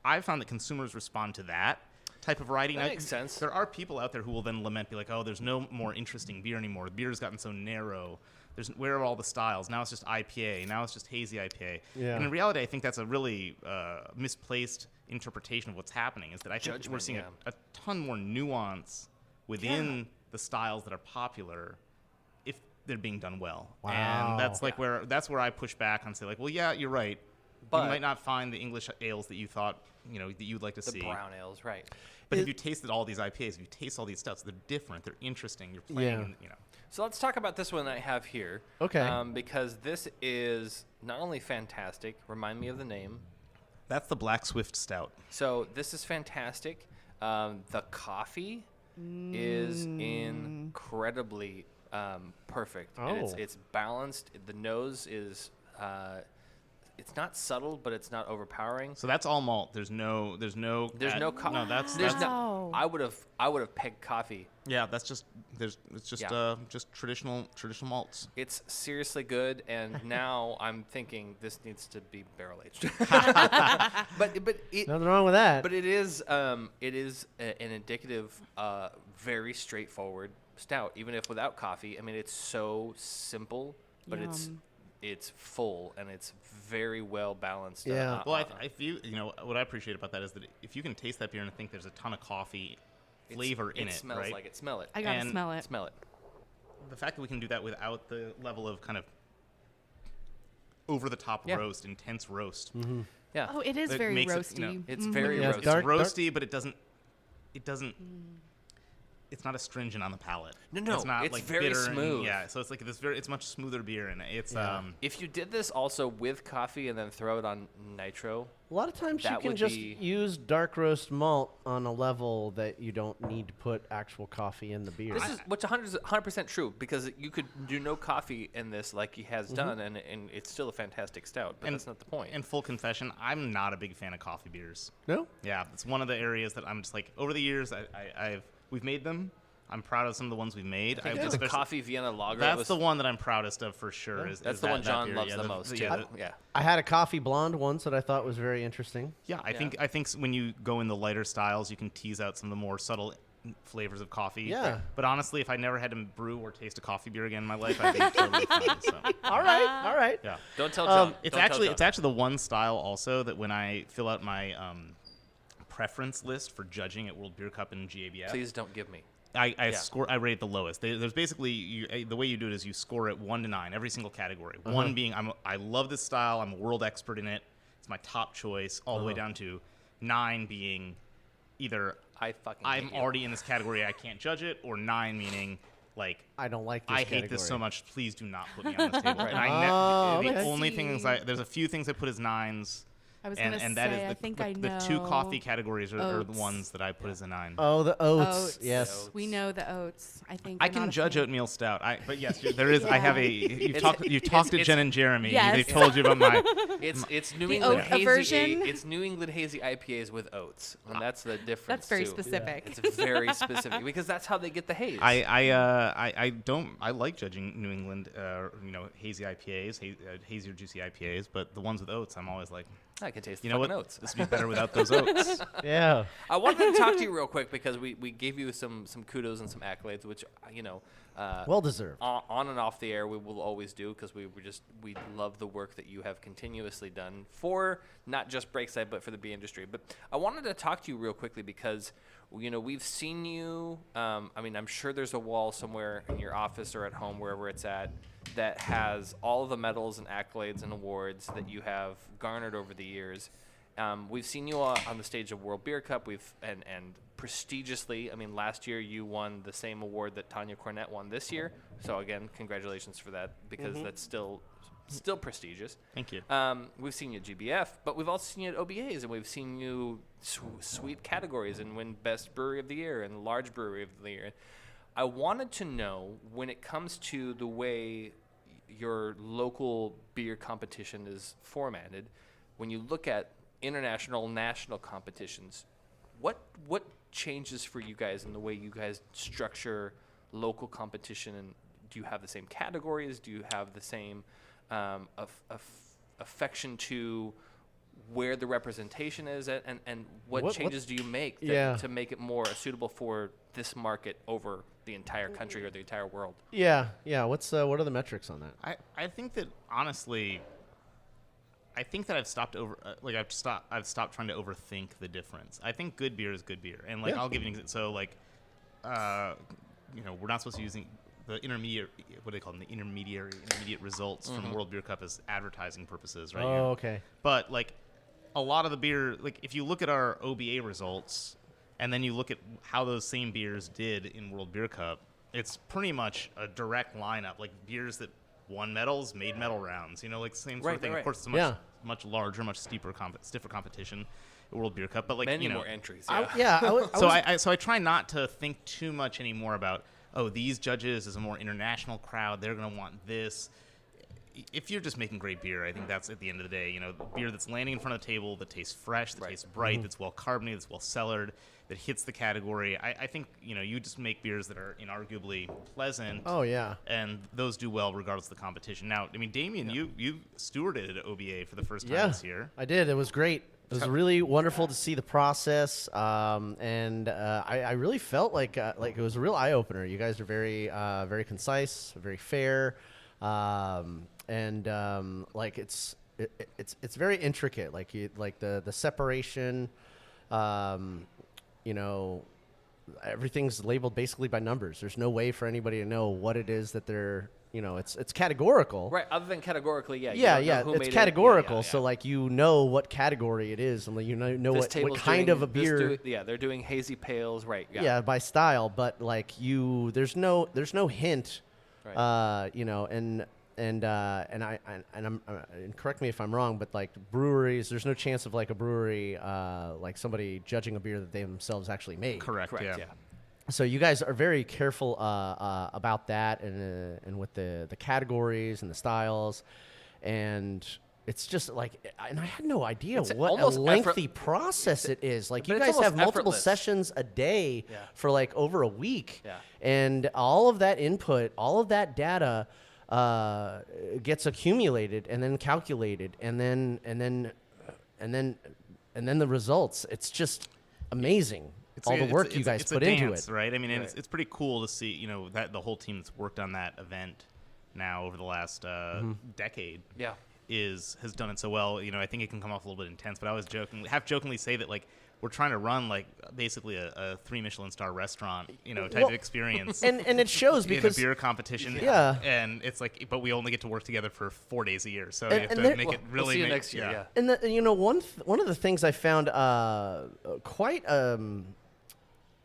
I've found that consumers respond to that type of writing. That makes sense. There are people out there who will then lament, be like, oh, there's no more interesting beer anymore. The beer has gotten so narrow. Where are all the styles? Now it's just IPA. Now it's just hazy IPA. Yeah. And in reality, I think that's a really misplaced interpretation of what's happening, is that I think we're seeing a ton more nuance within the styles that are popular if they're being done well. Wow. And that's like that's where I push back and say like, well, yeah, you're right. But you might not find the English ales that you thought, you know, that you'd like to see. The brown ales, right. But if you tasted all these IPAs, if you taste all these stouts, they're different, they're interesting, you're playing, you know. So let's talk about this one I have here. Okay. Because this is not only fantastic, remind me of the name. That's the Black Swift Stout. So this is fantastic. The coffee is incredibly perfect. Oh. And it's balanced. The nose is it's not subtle, but it's not overpowering. So that's all malt. There's no coffee. No, that's Wow. I would have pegged coffee. yeah. That's just just traditional malts. It's seriously good, and now I'm thinking this needs to be barrel aged. but Nothing wrong with that. But it is an indicative, very straightforward stout. Even if without coffee, I mean, it's so simple, but it's full and it's very well balanced. Yeah. Well, if you know what I appreciate about that is that if you can taste that beer and think there's a ton of coffee flavor in it, smells right? like it. Smell it. I gotta And smell it. Smell it. The fact that we can do that without the level of kind of over the top roast, intense roast. Yeah. Oh, it is That very makes it, roasty. you know, It's very Yeah, roasty. It's dark- roasty, but it doesn't. It's not astringent on the palate. No, it's not it's like very bitter and- smooth. yeah, so it's like it's much smoother beer, and it's If you did this also with coffee and then throw it on nitro, a lot of times you that can would just be- use dark roast malt on a level that you don't need to put actual coffee in the beer. this is what's 100% true, because you could do no coffee in this like he has done, and it's still a fantastic stout. But that's not the point. And full confession, I'm not a big fan of coffee beers. No? Yeah, it's one of the areas that I'm just like over the years we've made them. I'm proud of some of the ones we've made. I think the especially- coffee Vienna lager. That's the one that I'm proudest of for sure. Yeah. Is That's is the one that John beer. loves Yeah, the most. yeah, Too. Yeah. I had a coffee blonde once that I thought was very interesting. Yeah, I think when you go in the lighter styles, you can tease out some of the more subtle flavors of coffee. Yeah. But honestly, if I never had to brew or taste a coffee beer again in my life, I'd be totally fine. So. All right. Yeah. Don't tell John. It's Don't tell actually John. the one style also that when I fill out my preference list for judging at World Beer Cup and GABF, Please don't give me. I rate it the lowest. There's basically the way you do it is you score it 1 to 9 every single category. 1 being I love this style, I'm a world expert in it, it's my top choice, all the way down to 9 being either I fucking. I'm hate you. already in this category, I can't judge it, or 9 meaning like I don't like this I hate this category. so much. Please do not put me on this table. Right. And the okay. only things there's a few things I put as 9s. I was gonna and say, that is I think I the know. 2 coffee categories are the Oats. ones that I put as a 9. Oh, the oats. Oats. Yes. We know the oats. I think I we're can not a judge fan. oatmeal stout. But yes, there is. I have a. You've talked to it's- Jen and Jeremy. Yes. They told you about my. It's New The England oat hazy. aversion? It's New England hazy IPAs with oats, and that's the difference. That's very too. specific. It's very specific because that's how they get the haze. I don't. I like judging New England. Hazy IPAs, hazy or juicy IPAs. But the ones with oats, I'm always like, I can taste the you know fucking what? oats. This would be better without those oats. Yeah. I wanted to talk to you real quick because we gave you some kudos and some accolades, which Well deserved. on and off the air we will always do because we love the work that you have continuously done for not just Breakside but for the beer industry. But I wanted to talk to you real quickly because we've seen you. I'm sure there's a wall somewhere in your office or at home, wherever it's at, that has all of the medals and accolades and awards that you have garnered over the years. We've seen you on the stage of World Beer Cup. And prestigiously. Last year you won the same award that Tanya Cornett won this year. So again, congratulations for that because that's still prestigious. Thank you. We've seen you at GBF, but we've also seen you at OBAs, and we've seen you sweep categories and win Best Brewery of the Year and Large Brewery of the Year. I wanted to know, when it comes to the way your local beer competition is formatted, when you look at international, national competitions, what changes for you guys in the way you guys structure local competition? And do you have the same categories? Do you have the same affection to where the representation is at, and what changes do you make to make it more suitable for this market over the entire country or the entire world? Yeah. What are the metrics on that? I think that honestly, I've stopped I've stopped trying to overthink the difference. I think good beer is good beer, and I'll give you an example. So we're not supposed to be using the intermediate, what do they call them, the intermediate results from World Beer Cup as advertising purposes, right? Oh, okay. But a lot of the beer, if you look at our OBA results, and then you look at how those same beers did in World Beer Cup, it's pretty much a direct lineup. Beers that won medals, made medal rounds. Same sort of thing. Right. Of course, it's much larger, much stiffer competition at World Beer Cup. But many more entries. So I try not to think too much anymore about, these judges is a more international crowd, they're going to want this. If you're just making great beer, I think that's at the end of the day, beer that's landing in front of the table, that tastes fresh, that tastes bright, that's well carbonated, that's well cellared, that hits the category. I think, you just make beers that are inarguably pleasant. Oh, yeah. And those do well regardless of the competition. Now, Damian, you stewarded at OBA for the first time this year. I did. It was great. It was really wonderful to see the process, and I really felt like it was a real eye opener. You guys are very very concise, very fair, and it's very intricate. The separation, everything's labeled basically by numbers. There's no way for anybody to know what it is that they're. It's categorical. Right, other than categorically, Yeah, who it's made it. categorical. So what category it is, and know This what table's kind doing of a beer. they're doing hazy pales, right? Yeah, by style, but there's no hint. Right. And correct me if I'm wrong, but breweries, there's no chance of a brewery somebody judging a beer that they themselves actually made. Correct, yeah. So you guys are very careful about that, and with the categories and the styles, and It's just like, and I had no idea It's what a almost lengthy process it is. Like, but you it's guys almost have multiple effortless. sessions a day Yeah. for like over a week. Yeah. And all of that input, all of that data gets accumulated and then calculated, and then the results. It's just amazing. All the work you guys put into it. Right? I mean, and it's pretty cool to see, you know, that the whole team that's worked on that event now over the last decade Yeah. has done it so well. You know, I think it can come off a little bit intense, but I always half jokingly say that, like, we're trying to run like basically a 3 Michelin star restaurant, you know, type of experience. And it shows in because a beer competition. Yeah. And it's like, but we only get to work together for 4 days a year, so And- you have and to there- make it really. We'll see you next year. Yeah. And you know, one of the things I found quite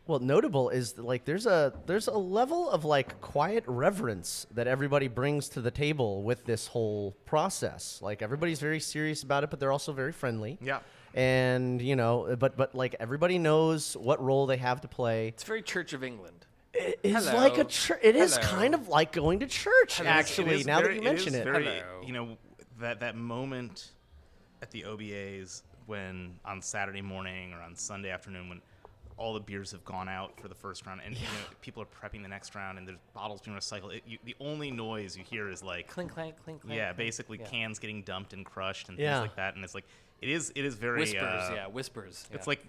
notable is that, like, there's a level of like quiet reverence that everybody brings to the table with this whole process. Like, everybody's very serious about it, but they're also very friendly. Yeah. And you know, but like, everybody knows what role they have to play. It's very Church of England. It is Hello. like a church. It is Hello. kind of like going to church, It actually. is Now very- that you mention is it. very, Hello. you know, that moment at the OBAs when on Saturday morning or on Sunday afternoon when all the beers have gone out for the first round and you know, people are prepping the next round and there's bottles being recycled. The only noise you hear is like Clink, clank, clink, clank. yeah, clink. basically Yeah. cans getting dumped and crushed and Yeah. things like that. And it's like it is very Whispers. Whispers. It's yeah. like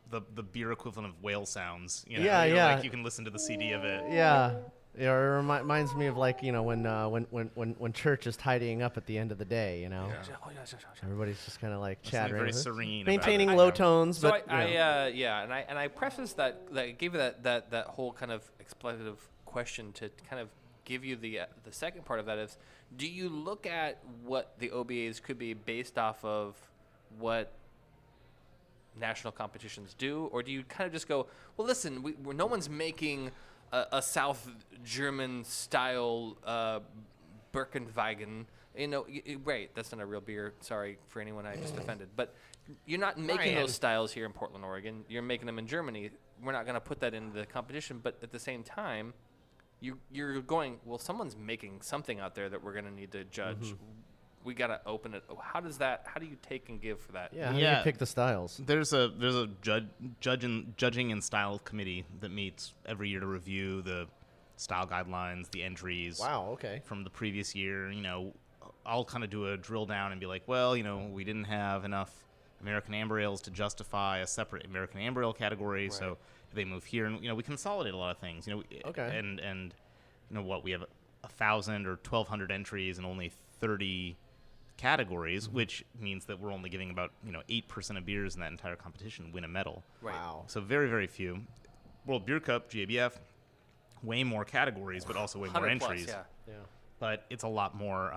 the beer equivalent of whale sounds. You know? Yeah, You're yeah. Like you can listen to the CD of it. Yeah. Yeah, it reminds me of, like, you know, when church is tidying up at the end of the day, you know. Everybody's just kind of like Something chattering, very serene. maintaining about it, low you know? tones, So but you know. and I prefaced that I gave you that whole kind of expletive question to kind of give you the second part of that is, do you look at what the OBAs could be based off of what national competitions do, or do you kind of just go, well, listen, no one's making a South German style Birkenwagen. You know, right? That's not a real beer. Sorry for anyone I just offended, but you're not making those styles here in Portland, Oregon. You're making them in Germany. We're not going to put that into the competition, but at the same time, you're going, well, someone's making something out there that we're going to need to judge. We got to open it. How do you take and give for that? Yeah, how do Yeah. you pick the styles? There's a judging and style committee that meets every year to review the style guidelines, the entries Wow, okay. from the previous year. You know, I'll kind of do a drill down and be like, well, you know, we didn't have enough American Amber Ales to justify a separate American Amber Ale category, so they move here, and you know, we consolidate a lot of things. You know, Okay. and you know what, we have 1,000 or 1,200 entries and only 30 categories, which means that we're only giving about 8% of beers in that entire competition win a medal. Right. Wow. So very, very few. World Beer Cup, GABF, way more categories, but also way more 100 plus, entries. yeah. But it's a lot more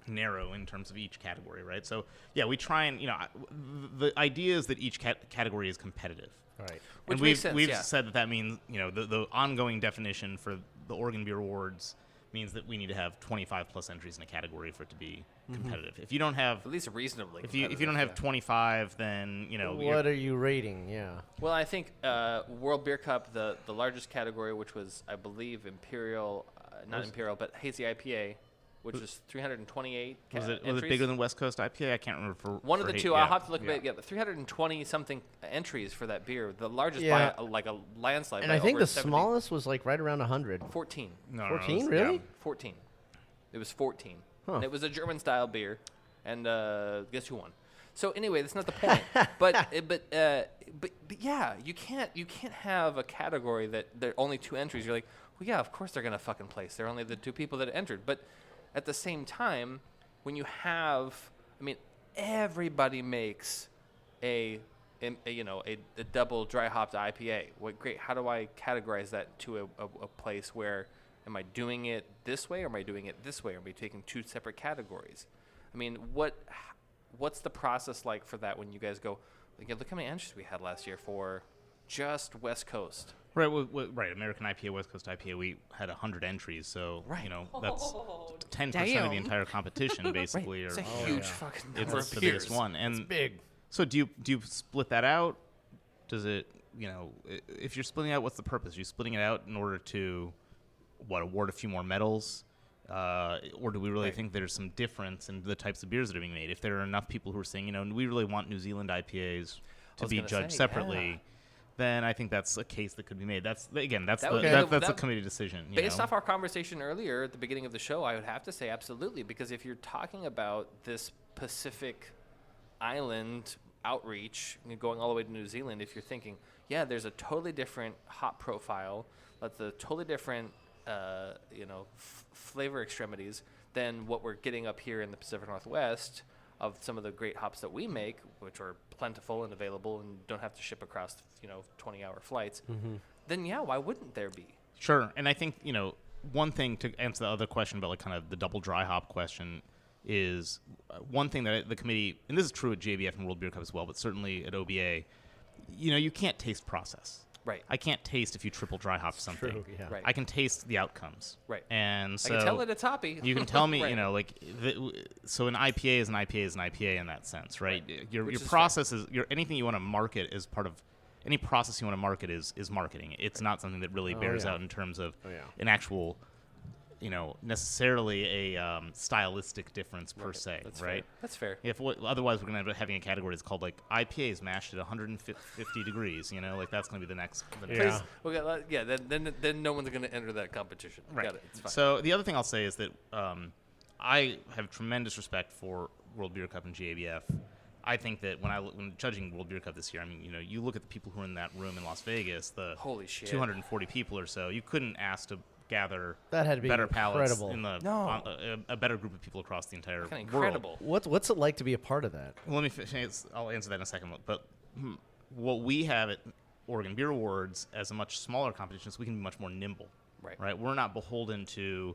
narrow in terms of each category, right? So yeah, we try and the idea is that each category is competitive. Right. Which and makes sense, we've yeah. said that means the ongoing definition for the Oregon Beer Awards means that we need to have 25 plus entries in a category for it to be competitive. If you don't have At least reasonably. if you don't competitive, have yeah. 25, then What are you rating? Yeah. Well, I think World Beer Cup, the largest category, which was, I believe, Imperial, not Imperial, but Hazy IPA, which was 328 was it entries. bigger than West Coast IPA? I can't remember. One for of the Ha- two. yeah. I'll have to look yeah. at it. Yeah, 320 something entries for that beer. The largest Yeah. by like a landslide. And by I think over the 70. smallest was like right around 100. 14. No, 14, it's- really? yeah. 14. It was 14. Huh. And it was a German style beer. And guess who won? So anyway, that's not the point. but yeah, you can't have a category that there are only 2 entries. You're like, well, yeah, of course they're gonna fucking place. They're only the 2 people that entered. But at the same time, when you have, I mean, everybody makes a double dry hopped IPA. What great? How do I categorize that to a place where am I doing it this way or am I doing it this way? Or am I taking 2 separate categories? I mean, what's the process like for that when you guys go, like, look how many entries we had last year for just West Coast. Right, right. American IPA, West Coast IPA, we had 100 entries, so Right. that's 10% of the Damn. entire competition, basically. It's Or, a huge fucking it's number of the beers. biggest one. And Big. so do you split that out? Does it, if you're splitting out, what's the purpose? Are you splitting it out in order to, award a few more medals? or do we really think there's some difference in the types of beers that are being made? If there are enough people who are saying, we really want New Zealand IPAs to be judged separately, then I think that's a case that could be made. That's a committee decision. Based off our conversation earlier at the beginning of the show, I would have to say absolutely, because if you're talking about this Pacific Island outreach going all the way to New Zealand, if you're thinking, there's a totally different hop profile, that's a totally different flavor extremities than what we're getting up here in the Pacific Northwest of some of the great hops that we make, which are plentiful and available and don't have to ship across 20-hour flights, then why wouldn't there be? Sure. And I think one thing to answer the other question about like kind of the double dry hop question is one thing that the committee, and this is true at JBF and World Beer Cup as well, but certainly at OBA, you can't taste process. Right. I can't taste if you triple dry hop something. True, yeah. Right. I can taste the outcomes. Right. And so I can tell it it's hoppy. You can tell me, Right. So an IPA is an IPA is an IPA in that sense, right? Your Which is process is anything you want to market is part of any process you want to market is marketing. It's not something that really bears out in terms of an actual necessarily a stylistic difference per se, That's right? Fair. That's fair. Otherwise, we're going to end up having a category that's called like IPAs mashed at 150 degrees. That's going to be the next. Yeah. Then no one's going to enter that competition. Right. Got it. It's fine. So the other thing I'll say is that I have tremendous respect for World Beer Cup and GABF. I think that when judging World Beer Cup this year, you look at the people who are in that room in Las Vegas, the Holy shit. 240 people or so. You couldn't ask to gather That had to be better palates incredible. in the No. a better group of people across the entire world. Incredible. What's it like to be a part of that? Well, I'll answer that in a second. But what we have at Oregon Beer Awards as a much smaller competition is we can be much more nimble. Right. We're not beholden to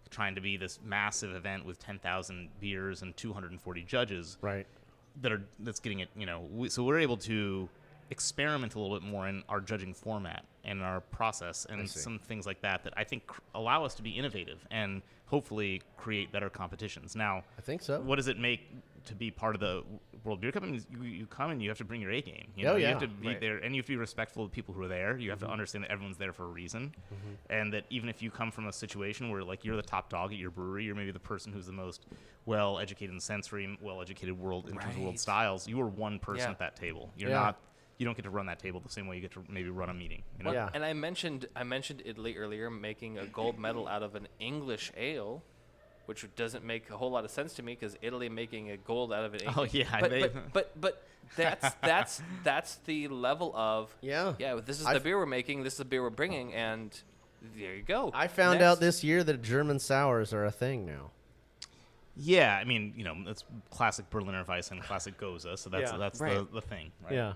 trying to be this massive event with 10,000 beers and 240 judges. Right. That's getting it. So we're able to experiment a little bit more in our judging format and our process and some things like that I think allow us to be innovative and hopefully create better competitions. Now, I think so. What does it make to be part of the World Beer Cup? You come and you have to bring your A game. You have to be there, and you have to be respectful of the people who are there. You have to understand that everyone's there for a reason, and that even if you come from a situation where like you're the top dog at your brewery, you're maybe the person who's the most well-educated in sensory, well-educated in terms of world styles. You are one person at that table. You're not. You don't get to run that table the same way you get to maybe run a meeting. And I mentioned Italy earlier, making a gold medal out of an English ale, which doesn't make a whole lot of sense to me because Italy making a gold out of an English. Oh yeah, but that's the level of This is the beer we're making. This is the beer we're bringing, and there you go. I found out this year that German sours are a thing now. Yeah, it's classic Berliner Weiss and classic Goza, so that's the thing, right? Yeah.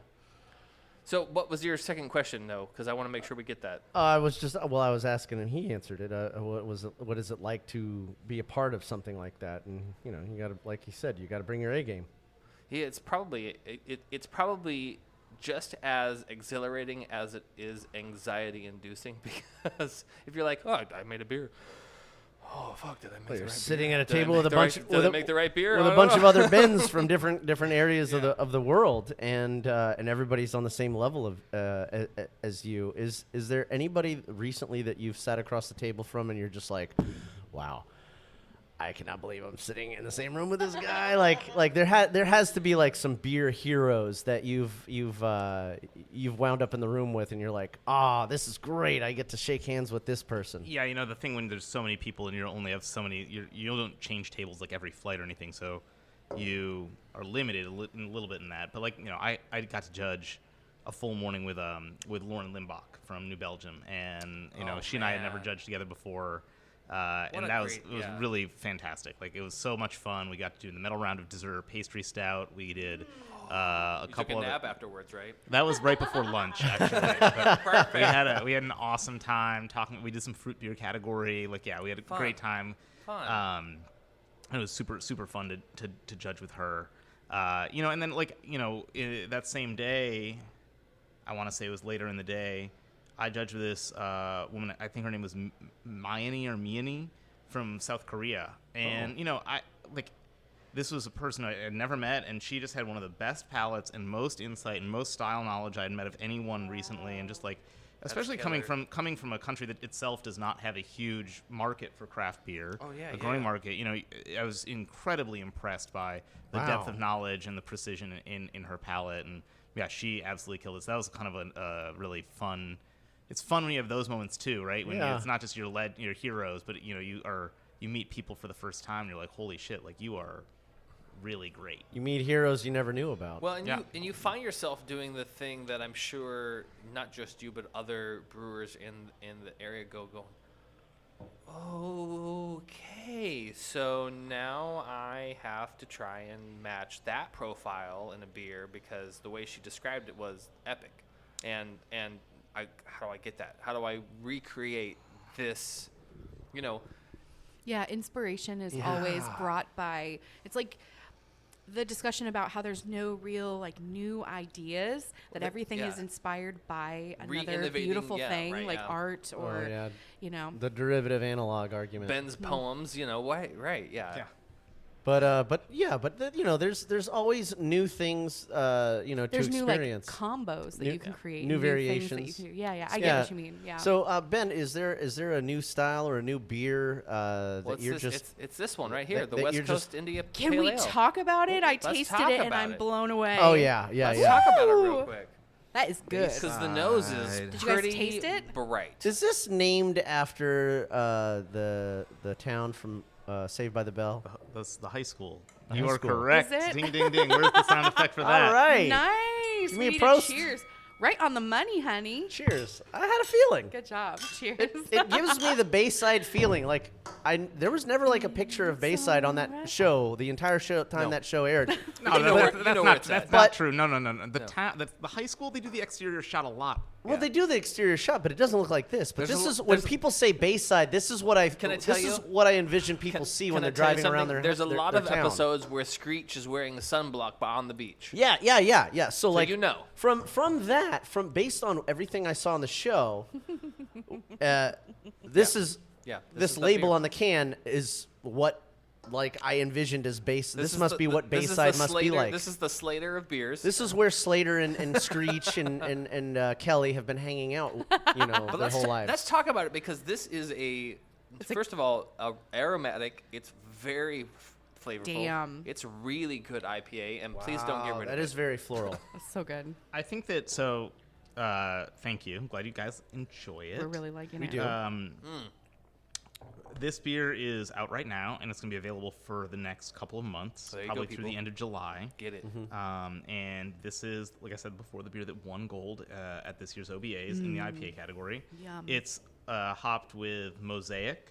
So what was your second question, though? Because I want to make sure we get that. I was asking, and he answered it. What is it like to be a part of something like that? And you got to, like he said, you got to bring your A game. Yeah, it's probably just as exhilarating as it is anxiety-inducing because if you're like, I made a beer. Oh fuck! Did I make the right beer? Sitting at a table with a bunch Did I make the right beer? With a bunch of other bins from different areas of the world, and everybody's on the same level of as you. Is there anybody recently that you've sat across the table from, and you're just like, wow, I cannot believe I'm sitting in the same room with this guy. Like there has to be like some beer heroes that you've wound up in the room with, and you're like, this is great. I get to shake hands with this person. Yeah, the thing when there's so many people and you only have so many, you don't change tables like every flight or anything, so you are limited a little bit in that. But I got to judge a full morning with Lauren Limbach from New Belgium, and she and I had never judged together before. And that was really fantastic. Like, it was so much fun. We got to do the middle round of dessert pastry stout. We did a couple took a of nap afterwards, right? That was right before lunch, actually. we had an awesome time talking. We did some fruit beer category. We had a great time. Fun. It was super super fun to judge with her. And then that same day, I want to say it was later in the day, I judged with this woman. I think her name was Miani from South Korea, and this was a person I had never met, and she just had one of the best palates and most insight and most style knowledge I had met of anyone recently, and just Especially coming from a country that itself does not have a huge market for craft beer. Oh, yeah, a growing yeah. market. You know, I was incredibly impressed by the depth of knowledge and the precision in her palate, and yeah, she absolutely killed it. So that was kind of a really fun. It's fun when you have those moments too, right? When it's not just your heroes, but you know you meet people for the first time, and you're like, holy shit, like you are really great. You meet heroes you never knew about. Well, and you find yourself doing the thing that I'm sure not just you but other brewers in the area going, okay, so now I have to try and match that profile in a beer because the way she described it was epic, and how do I get that? How do I recreate this? You know. Yeah, inspiration is always brought by. It's like the discussion about how there's no real like new ideas, that everything is inspired by another beautiful thing like art or you know, the derivative analog argument. Ben's poems, you know, right, yeah. But you know, there's always new things, you know, there's to new experience. like combos that you can create, new things variations. that you can, I get what you mean. Yeah. So Ben, is there a new style or a new beer that you're it's this one right here, the that West you're Coast India Can Pale we Ale. talk about it? I Let's tasted talk it and about I'm it. blown away. Oh yeah. Let's talk about it real quick. That is good. Because the nose is Did you guys pretty taste it? bright. Is this named after the town from Saved by the Bell? That's the high school. The You high are school. correct. Is it? Ding, ding, ding. Where's the sound effect for that? All right. Nice. Give me a We need prost. cheers. Right on the money, honey. Cheers. I had a feeling. Good job. Cheers. It gives me the Bayside feeling. Like there was never like a picture of Bayside on that show. The entire time that show aired. No, You know where that's it's at. not true. No. The high school, they do the exterior shot a lot. Well, they do the exterior shot, but it doesn't look like this. But There's when there's people say Bayside, this is what I Can I tell this you? is what I envision people see when they're driving around their There's a their- lot their of town. episodes where Screech is wearing sunblock on the beach. Yeah. So like you know. from based on everything I saw on the show, this is Yeah, this is the label beer. on the can is what like I envisioned as base. This is must the- be what this is the Bayside must be Slater- like. This is the Slater of beers. This is where Slater and Screech and Kelly have been hanging out, you know, But their whole lives. let's talk about it because this is first of all, aromatic. It's very flavorful. Damn. It's really good IPA, and please don't get rid of That it. is very floral. That's so good. I think that so. Thank you. I'm glad you guys enjoy it. We're really liking We it. do. This beer is out right now, and it's going to be available for the next couple of months, There you probably go, through the people. end of July. Get it. And this is, like I said before, the beer that won gold at this year's OBAs in the IPA category. Yum. It's hopped with Mosaic.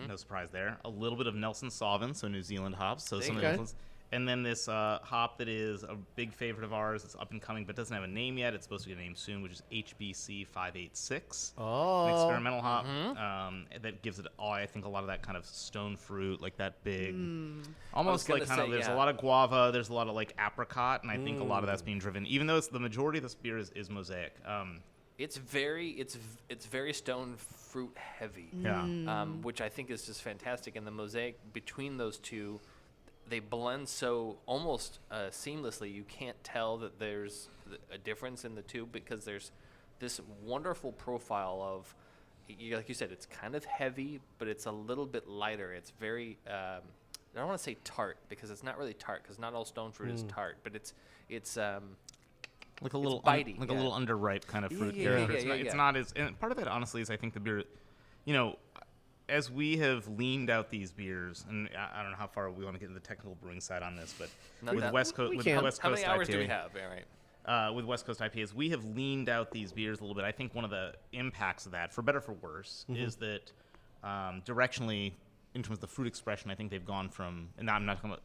No surprise there. A little bit of Nelson Sauvin, so New Zealand hops. So some of the Okay. Netherlands. And then this hop that is a big favorite of ours. It's up and coming, but doesn't have a name yet. It's supposed to get a name soon, which is HBC 586. An experimental hop that gives it all, I think, a lot of that kind of stone fruit, like that big, almost gonna like kind of. say, There's yeah. a lot of guava. There's a lot of like apricot, and I think a lot of that's being driven. Even though it's the majority of this beer is Mosaic. It's very stone fruit heavy. Yeah. Which I think is just fantastic. And the mosaic between those two, they blend so almost seamlessly. You can't tell that there's a difference in the two because there's this wonderful profile of, like you said, it's kind of heavy, but it's a little bit lighter. It's very, I don't want to say tart because it's not really tart because not all stone fruit is tart, but it's Like a little, bitey, a yeah. little underripe kind of fruit yeah, character. yeah, It's yeah. not as, and part of that honestly is I think the beer, you know, as we have leaned out these beers, and I don't know how far we want to get into the technical brewing side on this, but Not with that- West Coast, with can. West how Coast many hours IPA, do we have? Yeah, right. with West Coast IPAs, we have leaned out these beers a little bit. I think one of the impacts of that, for better or for worse, is that directionally, in terms of the fruit expression, I think they've gone from, and I'm not talking about,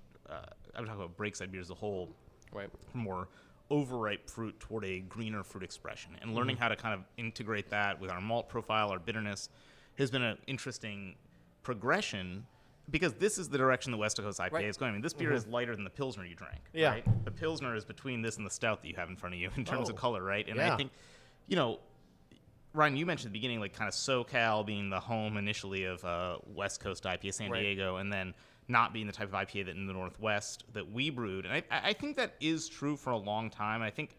I'm talking about Breakside beer as a whole, Right. more overripe fruit toward a greener fruit expression. And learning how to kind of integrate that with our malt profile, our bitterness, has been an interesting progression because this is the direction the West Coast IPA Right. is going. I mean, this beer is lighter than the Pilsner you drank. Yeah. Right? The Pilsner is between this and the Stout that you have in front of you in terms of color, right? And Yeah. I think, you know, Ryan, you mentioned at the beginning, like kind of SoCal being the home initially of West Coast IPA, San Right. Diego, and then not being the type of IPA that in the Northwest that we brewed. And I think that is true for a long time. I think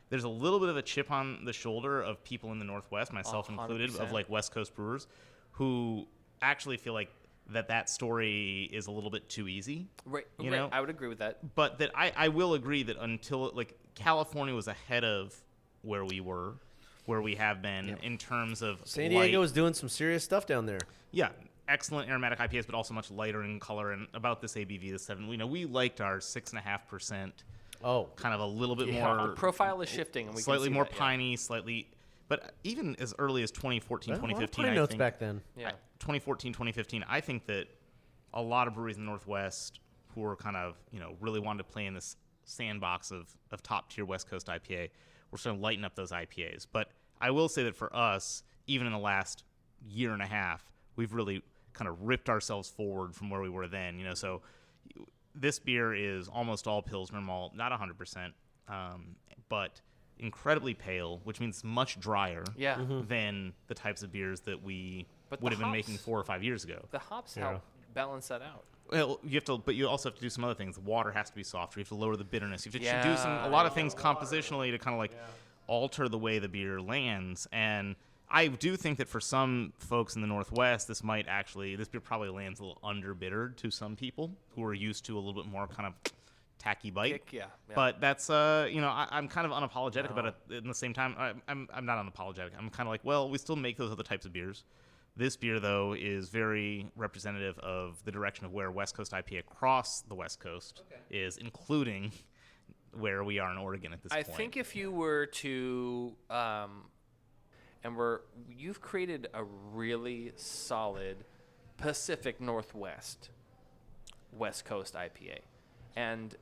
there's a little bit of a chip on the shoulder of people in the Northwest, myself included, of 100%. like West Coast brewers, who actually feel like that story is a little bit too easy. Right. You right. know? I would agree with that. But that I will agree that until like California was ahead of where we were, where we have been in terms of San Diego light. is doing some serious stuff down there. Yeah, excellent aromatic IPAs, but also much lighter in color. And about this ABV, the 7, we liked our 6.5%. Oh, Kind of a little bit The more, profile is shifting, and we slightly can see more that, yeah. piney, slightly. But even as early as 2014, a lot of 2015, pine I notes think back then. Yeah. 2014, 2015, I think that a lot of breweries in the Northwest who were kind of, really wanted to play in this sandbox of top tier West Coast IPA were starting to lighten up those IPAs. But I will say that for us, even in the last year and a half, we've really kind of ripped ourselves forward from where we were then. So this beer is almost all Pilsner malt, not 100%, but incredibly pale, which means much drier Yeah. than the types of beers that we But would the have been hops- making 4 or 5 years ago. The hops help balance that out. Well, but you also have to do some other things. The water has to be softer. You have to lower the bitterness. You have to Yeah, do a lot of things compositionally to kind of like alter the way the beer lands. And I do think that for some folks in the Northwest, this beer probably lands a little under-bittered to some people who are used to a little bit more kind of tacky bite. Kick, yeah. But that's I'm kind of unapologetic about it. At the same time, I'm not unapologetic. I'm kind of like, well, we still make those other types of beers. This beer, though, is very representative of the direction of where West Coast IPA across the West Coast is, including where we are in Oregon at this I point. think if you were to, you've created a really solid Pacific Northwest West Coast IPA, and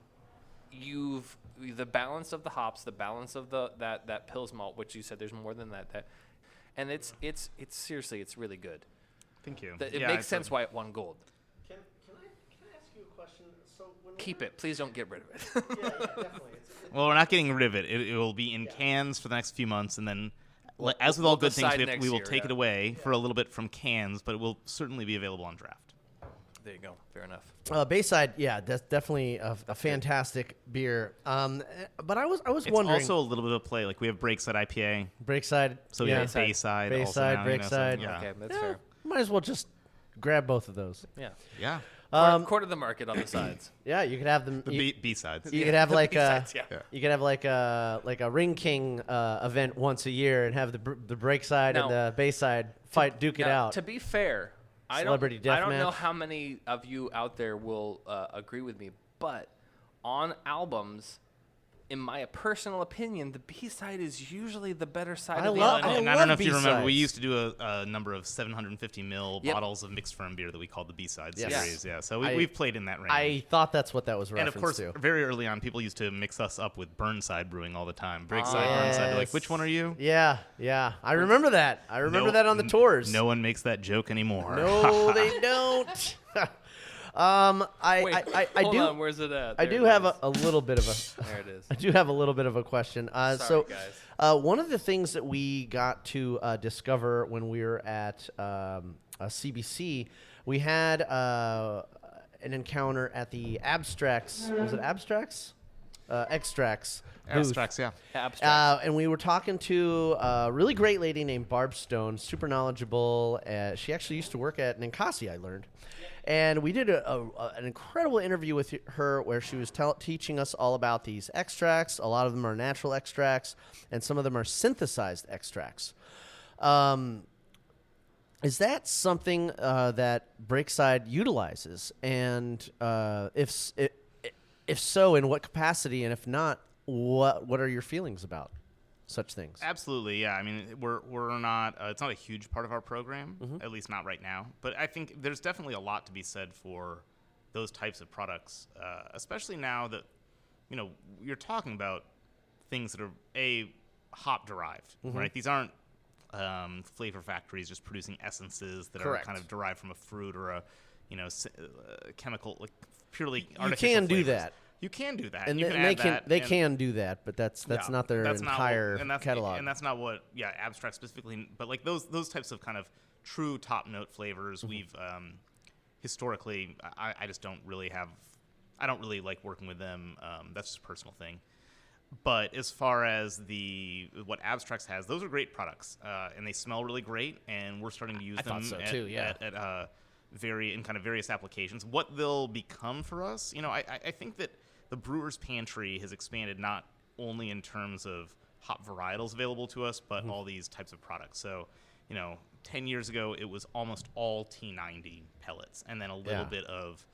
the balance of the hops, the balance of that Pils malt, which you said there's more than that, and it's seriously, it's really good. Thank you. It Yeah, makes it's sense why it won gold. Can I ask you a question? So when Keep it, please don't get rid of it. Yeah, definitely. Well, we're not getting rid of it. It will be in cans for the next few months, and then, as with we'll all good things, decide next we will year, take it away for a little bit from cans, but it will certainly be available on draft. There you go. Fair enough. Bayside, yeah, that's definitely a fantastic beer. But I was It's wondering. also a little bit of play. Like we have Breakside IPA, Breakside. so yeah. we have Bayside. Bayside, also now, Breakside. yeah. Okay, that's fair. Might as well just grab both of those. Yeah. Yeah. Quarter the market on the sides. Yeah, you could have them. The B-sides. You could have like a Besides, yeah. you could have like a Ring King event once a year and have the Breakside Now- and the Bayside duke it Now, out. To be fair, Celebrity I don't know deathmatch. how many of you out there will agree with me, but on albums, in my personal opinion, the B-side is usually the better side I of the love- album. And I love don't know if you remember, we B-sides. used to do a number of 750 ml Yep. bottles of mixed firm beer that we called the B-side Yes. series. Yeah, so I- we've played in that range. I thought that's what that was and of referenced course, to. very early on, people used to mix us up with Burnside Brewing all the time. Breakside, Burnside. They're like, Yes. which one are you? Yeah. I remember that. I remember that on the tours. No one makes that joke anymore. No, they don't. Wait, I hold do. on, where's it at? I There do it have is. a little bit of a. There it is. I do have a little bit of a question. So, guys. one of the things that we got to discover when we were at CBC, we had an encounter at the Abstracts. Was it Abstracts? Extracts. booth. Abstracts, yeah. Abstract. And we were talking to a really great lady named Barb Stone, super knowledgeable. She actually used to work at Ninkasi, I learned. And we did an incredible interview with her where she was teaching us all about these extracts. A lot of them are natural extracts, and some of them are synthesized extracts. Is that something that Breakside utilizes? And if so, in what capacity? And if not, what are your feelings about such things? Absolutely, yeah. I mean, we're not. It's not a huge part of our program, at least not right now. But I think there's definitely a lot to be said for those types of products, especially now that you're talking about things that are hop derived, right? These aren't flavor factories just producing essences that Correct. are kind of derived from a fruit or a chemical, like purely You artificial can do flavors. that. You can do that, And you they, can they add can that, they and- can do that, but that's yeah, not their that's not entire what, catalog. And that's not what, Abstract specifically, but like those types of kind of true top note flavors, we've historically, I just don't really have, I don't really like working with them. That's just a personal thing. But as far as what Abstracts has, those are great products, and they smell really great, and we're starting to use them thought so too, yeah. at kind of various applications. What they'll become for us, I think that the brewer's pantry has expanded not only in terms of hop varietals available to us, but all these types of products. So, 10 years ago, it was almost all T90 pellets, and then a little bit of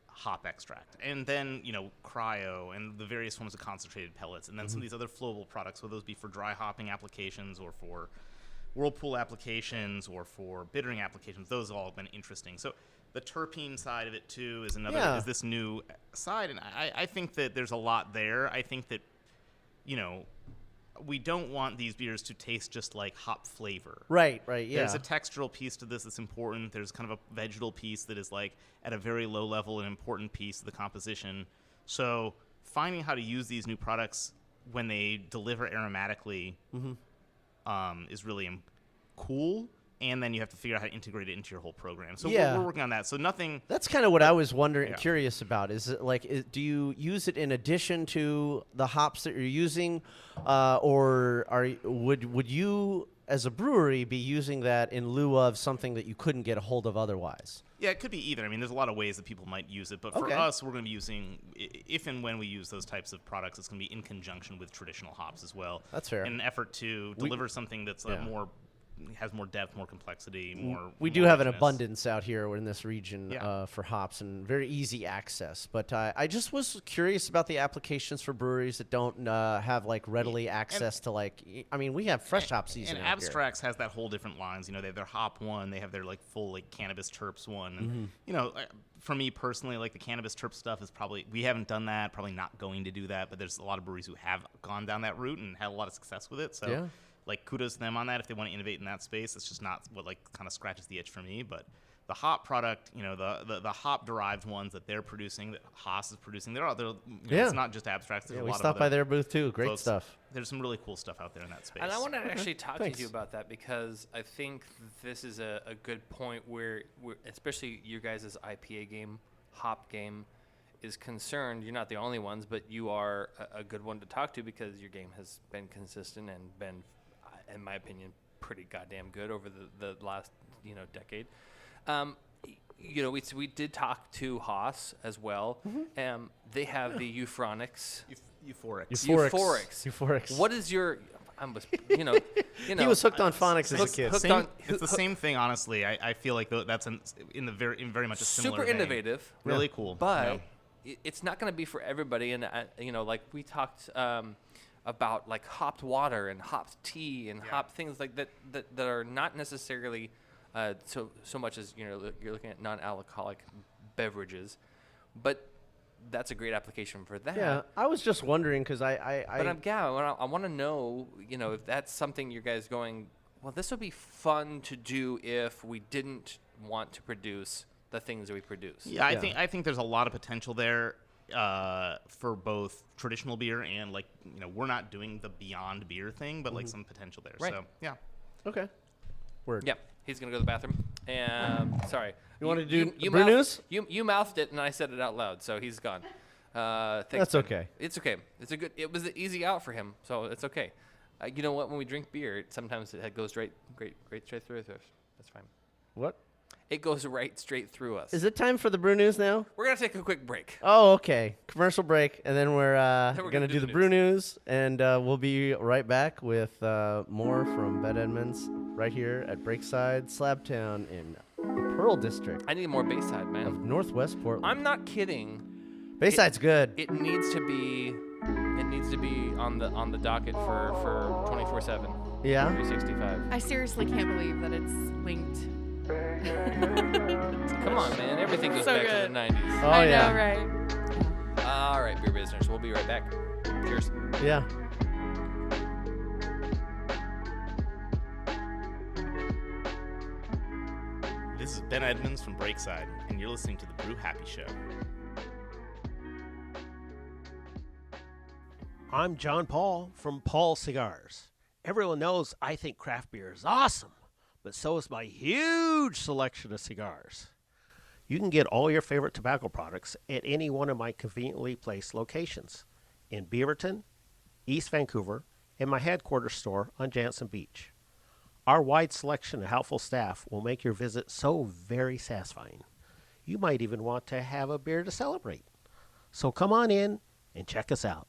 hop extract, and then cryo and the various forms of concentrated pellets, and then some of these other flowable products, whether those be for dry hopping applications or for whirlpool applications or for bittering applications. Those have all been interesting. So the terpene side of it too is is this new side, and I think that there's a lot there. I think that we don't want these beers to taste just like hop flavor. Right, yeah. There's a textural piece to this that's important. There's kind of a vegetal piece that is like at a very low level, an important piece of the composition. So finding how to use these new products when they deliver aromatically is really cool. And then you have to figure out how to integrate it into your whole program. So we're working on that. So nothing. That's kind of what I was wondering, curious about. Is it like, do you use it in addition to the hops that you're using, or would you, as a brewery, be using that in lieu of something that you couldn't get a hold of otherwise? Yeah, it could be either. I mean, there's a lot of ways that people might use it, but for us, we're going to be using, if and when we use those types of products, it's going to be in conjunction with traditional hops as well. That's fair. In an effort to deliver something that's has more depth, more complexity, We do have an abundance out here in this region for hops and very easy access. But I just was curious about the applications for breweries that don't have like readily access to we have fresh hop season. And out Abstracts has that whole different lines. They have their hop one, they have their like full like cannabis terps one. And, for me personally, like the cannabis terp stuff is we haven't done that, probably not going to do that. But there's a lot of breweries who have gone down that route and had a lot of success with it. So. Yeah. Like, kudos to them on that if they want to innovate in that space. It's just not what, kind of scratches the itch for me. But the hop product, the hop-derived ones that they're producing, that Haas is producing, it's not just Abstracts. There's a we lot stopped of by their booth, too. Great folks. stuff. There's some really cool stuff out there in that space. And I want to actually talk Thanks. to you about that because I think this is a good point where especially you guys' IPA game, hop game, is concerned. You're not the only ones, but you are a good one to talk to because your game has been consistent and been, in my opinion, pretty goddamn good over the last decade. We did talk to Haas as well. They have the Euphorics. Euphorics. What is your? He was hooked on phonics as a kid. It's the same thing, honestly. I feel like that's in very much a similar super vein. Innovative, really cool, but it's not going to be for everybody. And like we talked. About like hopped water and hopped tea and hopped things like that are not necessarily so much as you're looking at non-alcoholic beverages, but that's a great application for that. Yeah, I was just wondering because I want to know if that's something you guys going. Well, this would be fun to do if we didn't want to produce the things that we produce. Yeah, I think there's a lot of potential there. For both traditional beer and we're not doing the beyond beer thing, but some potential there. Right. So yeah. Okay. Word. Yeah, he's gonna go to the bathroom. And sorry, you want to do brew news? You mouthed it, and I said it out loud, so he's gone. Thanks, That's Ben. okay. It's okay. It was an easy out for him, so it's okay. You know what? When we drink beer, sometimes it goes straight through us. That's fine. What? It goes right straight through us. Is it time for the brew news now? We're gonna take a quick break. Oh, okay. Commercial break, and then we're gonna do the brew news, and we'll be right back with more from Ben Edmunds right here at Breakside Slabtown in the Pearl District I need more Bayside, man. of Northwest Portland. I'm not kidding. Bayside's good. It needs to be on the docket for 24/7. Yeah. 365. I seriously can't believe that it's linked. Come on, man. Everything goes So back good. to the 90s. Oh, I yeah. know, right? All right, beer listeners. We'll be right back. Cheers. Yeah. This is Ben Edmunds from Breakside, and you're listening to the Brew Happy Show. I'm John Paul from Paul Cigars. Everyone knows I think craft beer is awesome, but so is my huge selection of cigars. You can get all your favorite tobacco products at any one of my conveniently placed locations in Beaverton, East Vancouver, and my headquarters store on Jansen Beach. Our wide selection and helpful staff will make your visit so very satisfying. You might even want to have a beer to celebrate. So come on in and check us out.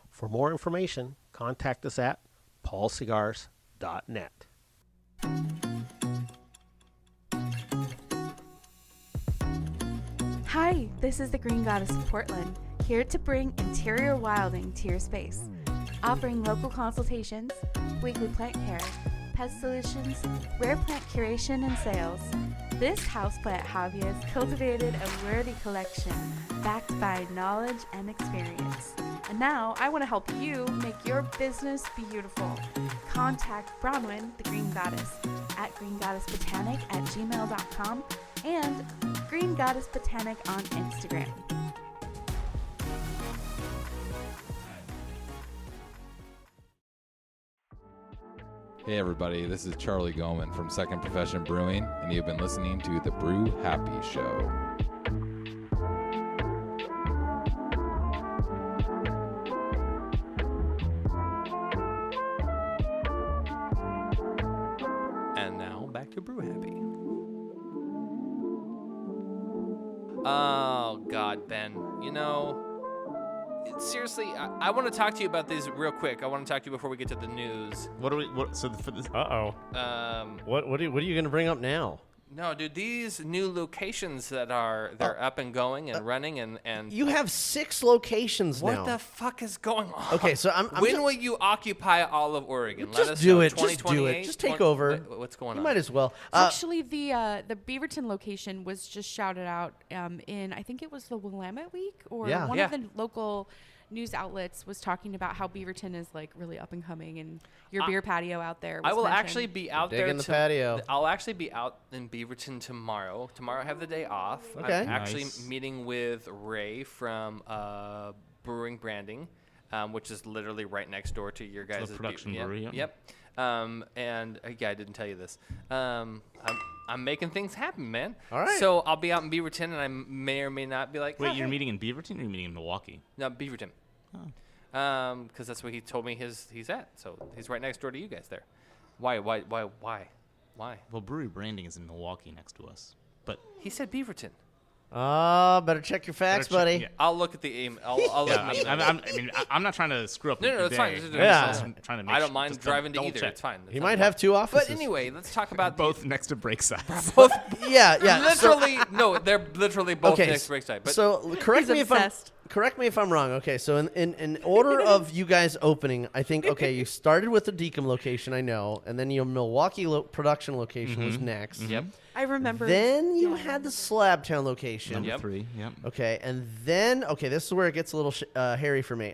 For more information, contact us at paulcigars.net. Hi, this is the Green Goddess of Portland, here to bring interior wilding to your space. Offering local consultations, weekly plant care, pest solutions, rare plant curation and sales. This houseplant hobby has cultivated a worthy collection backed by knowledge and experience. And now I want to help you make your business beautiful. Contact Bronwyn, the Green Goddess, at greengoddessbotanic@gmail.com and Green Goddess Botanic on Instagram. Hey everybody, this is Charlie Goman from Second Profession Brewing, and you've been listening to the Brew Happy Show. And now back to Brew Happy. Oh God, Ben. You know, seriously, I want to talk to you about these real quick. I want to talk to you before we get to the news. What do we? What? So for this, Uh-oh. What are you going to bring up now? No, dude, these new locations that they're up and going and running and You have 6 locations what now. the fuck is going on? Okay, so I'm when just- will you occupy all of Oregon? Let Just us do know. it. Just do it. 2028? Just take over. What's going You on? might as well. Actually, the Beaverton location was just shouted out in, I think it was the Willamette Week, or Yeah. one Yeah. of the local news outlets was talking about how Beaverton is like really up and coming, and your beer patio out there. Was I will mentioned. actually be out Dig there. in the patio. I'll actually be out in Beaverton tomorrow. Tomorrow I have the day off. Okay. I'm actually Nice. meeting with Ray from Brewing Branding, which is literally right next door to your guys' production brewery, yeah. Yep. And yeah, I didn't tell you this. I'm making things happen, man. All right. So I'll be out in Beaverton, and I may or may not be like, wait, "Oh, you're hey." meeting in Beaverton or you're meeting in Milwaukee? No, Beaverton. Because that's where he told me he's at. So he's right next door to you guys there. Why? Well, brewery branding is in Milwaukee next to us, but He said Beaverton. Better check your facts, Better check- buddy. yeah. I'll look at the email. I'll yeah, let me. I'm not trying to screw up. No, your it's fine. day. Just- Yeah. Just trying to make I don't sure- mind just driving to double either. check. It's fine. He might have 2 offices. But anyway, let's talk about Both next to Breakside. Yeah. So- Literally, no, they're literally both okay. next to Breakside. But So correct He's me obsessed. correct me if I'm wrong. Okay, so in order of you guys opening, I think you started with the Deacon location, I know, and then your Milwaukee production location was next. yep. I remember. Then you yeah. had the Slabtown location. Number Yep. 3. Yep. Okay, and then this is where it gets a little hairy for me.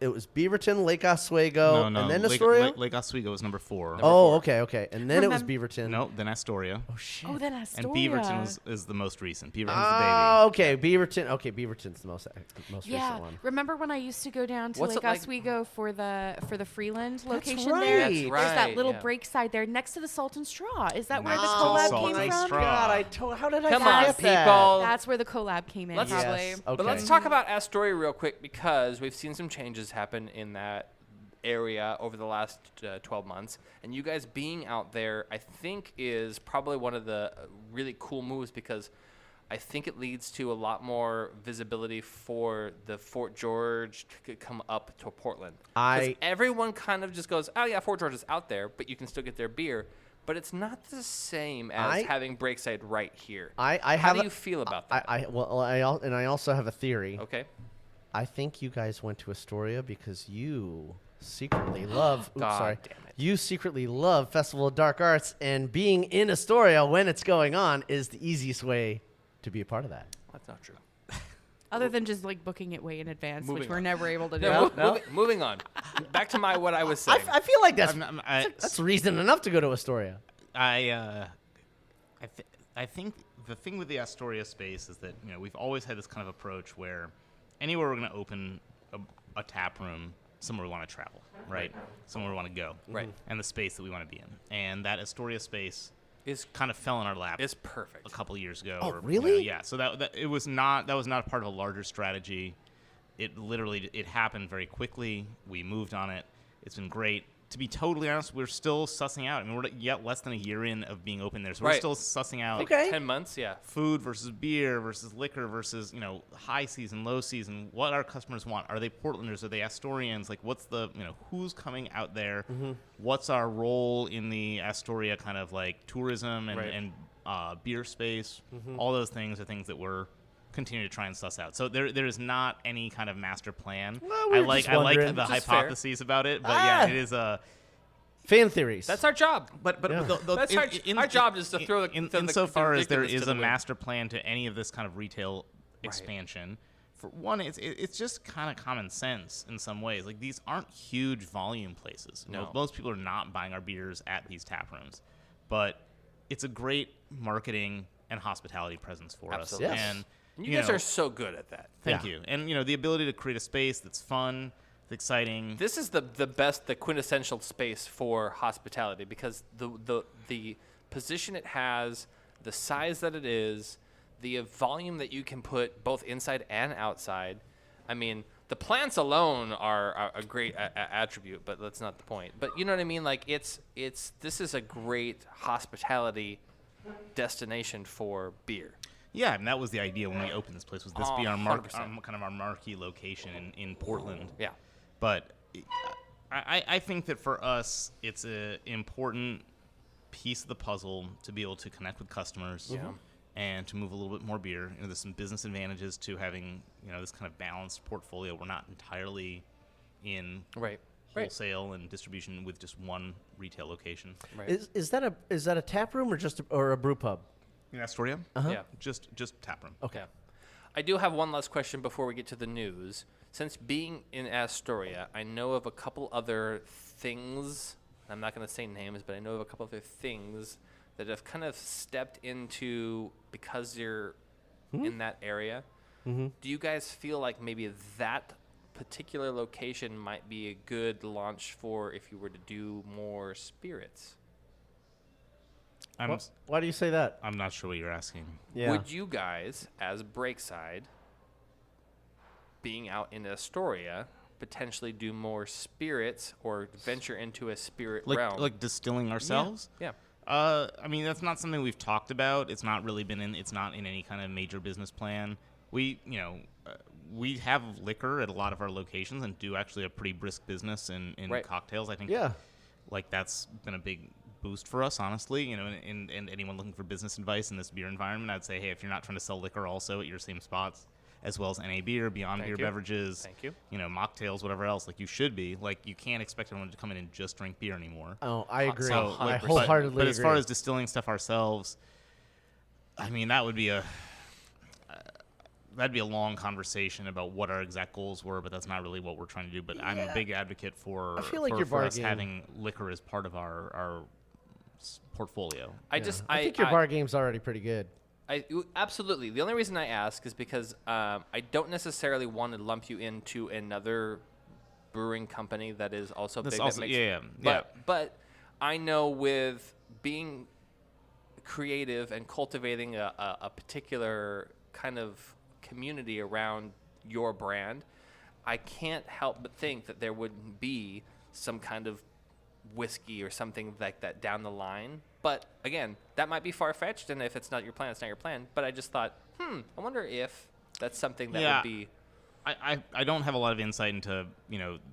It was Beaverton, Lake Oswego, No. and then Lake, Astoria. Lake Oswego was number 4. Oh, okay, and then it was Remem- Beaverton. No, then Astoria. Oh shit. Oh, then And Astoria. Beaverton is the most recent. Beaverton's Oh, okay, Beaverton. Okay, Beaverton's the most Yeah, recent one. remember when I used to go down to What's Lake it like- Oswego for the Freeland location right. there? That's There's right, that little yeah. Breakside there next to the Salt and Straw. Is that where the Next to collab Salt came and from? Straw. How did I Come on, forget that? people. That's where the collab came in, Let's- probably. Yes. But Okay. let's talk about Astoria real quick because we've seen some changes happen in that area over the last 12 months. And you guys being out there, I think, is probably one of the really cool moves because I think it leads to a lot more visibility for the Fort George to come up to Portland. 'Cause everyone kind of just goes, oh, yeah, Fort George is out there, but you can still get their beer. But it's not the same as having Breakside right here. How do you feel about that? I also have a theory. Okay. I think you guys went to Astoria because you secretly love. God sorry. damn it. You secretly love Festival of Dark Arts, and being in Astoria when it's going on is the easiest way to be a part of that. That's not true. Other than just like booking it way in advance, which Moving we're on. never able to do. No, moving on. Back to what I was saying. I feel like that's I that's reason enough to go to Astoria. think the thing with the Astoria space is that we've always had this kind of approach where anywhere we're going to open a tap room, somewhere we want to travel, right? Somewhere we want to go, Right. And the space that we want to be in, and that Astoria space is kind of fell in our lap. It's perfect. A couple years ago. Oh, really? Yeah. So that was not a part of a larger strategy. it happened very quickly. We moved on it. It's been great. To be totally honest, we're still sussing out. I mean, we're yet less than a year in of being open there, so we're still sussing out. Okay. 10 months, yeah. Food versus beer versus liquor versus high season, low season. What our customers want? Are they Portlanders? Are they Astorians? Like, what's the who's coming out there? What's our role in the Astoria kind of like tourism and beer space? All those things are things that we're continue to try and suss out. So there is not any kind of master plan. Well, I like the Just hypotheses about it, but yeah, it is a Fan theories. That's our job. but That's our job is to throw the insofar as there ridiculous to is the a wind. master plan to any of this kind of retail expansion. For one, it's just kind of common sense in some ways. Like, these aren't huge volume places. No. Most people are not buying our beers at these tap rooms, but it's a great marketing and hospitality presence for Absolutely. us. Yes. And You guys are so good at that. Thank you. And the ability to create a space that's fun, that's exciting. This is the quintessential space for hospitality, because the position it has, the size that it is, the volume that you can put both inside and outside. I mean, the plants alone are a great attribute, but that's not the point. But you know what I mean? Like, this is a great hospitality destination for beer. Yeah, and that was the idea when we opened this place, was this be our 100%. kind of our marquee location in Portland. Yeah. But I think that for us, it's an important piece of the puzzle to be able to connect with customers and to move a little bit more beer. There's some business advantages to having this kind of balanced portfolio. We're not entirely in wholesale and distribution with just one retail location. Right. Is that a tap room or a brew pub? In Astoria? Yeah. Just tap room. Okay. Yeah. I do have one last question before we get to the news. Since being in Astoria, I know of a couple other things. I'm not going to say names, but I know of a couple other things that have kind of stepped into, because you're in that area. Do you guys feel like maybe that particular location might be a good launch for if you were to do more spirits? Why do you say that? I'm not sure what you're asking. Yeah. Would you guys, as Breakside, being out in Astoria, potentially do more spirits or venture into a spirit realm? Like distilling ourselves? Yeah. I mean, that's not something we've talked about. It's not really it's not in any kind of major business plan. We have liquor at a lot of our locations and do actually a pretty brisk business in cocktails. I think like that's been a big boost for us, honestly. And anyone looking for business advice in this beer environment, I'd say, hey, if you're not trying to sell liquor also at your same spots, as well as NA beer, Beyond Thank Beer you. beverages, Thank you. Mocktails, whatever else, like you should be. Like, you can't expect everyone to come in and just drink beer anymore. Oh, I agree. So, I 100%. wholeheartedly But as far agree. as distilling stuff ourselves, I mean, that would be that'd be a long conversation about what our exact goals were, but that's not really what we're trying to do. But I'm a big advocate for, I feel like for, your for bar us game- having liquor as part of our portfolio. I think your bar game's already pretty good. Absolutely. The only reason I ask is because I don't necessarily want to lump you into another brewing company that is also That's big. also- that makes, yeah. But I know with being creative and cultivating a particular kind of community around your brand, I can't help but think that there would be some kind of whiskey or something like that down the line. But again, that might be far-fetched, and if it's not your plan, it's not your plan. But I just thought, I wonder if that's something that would be... I don't have a lot of insight into,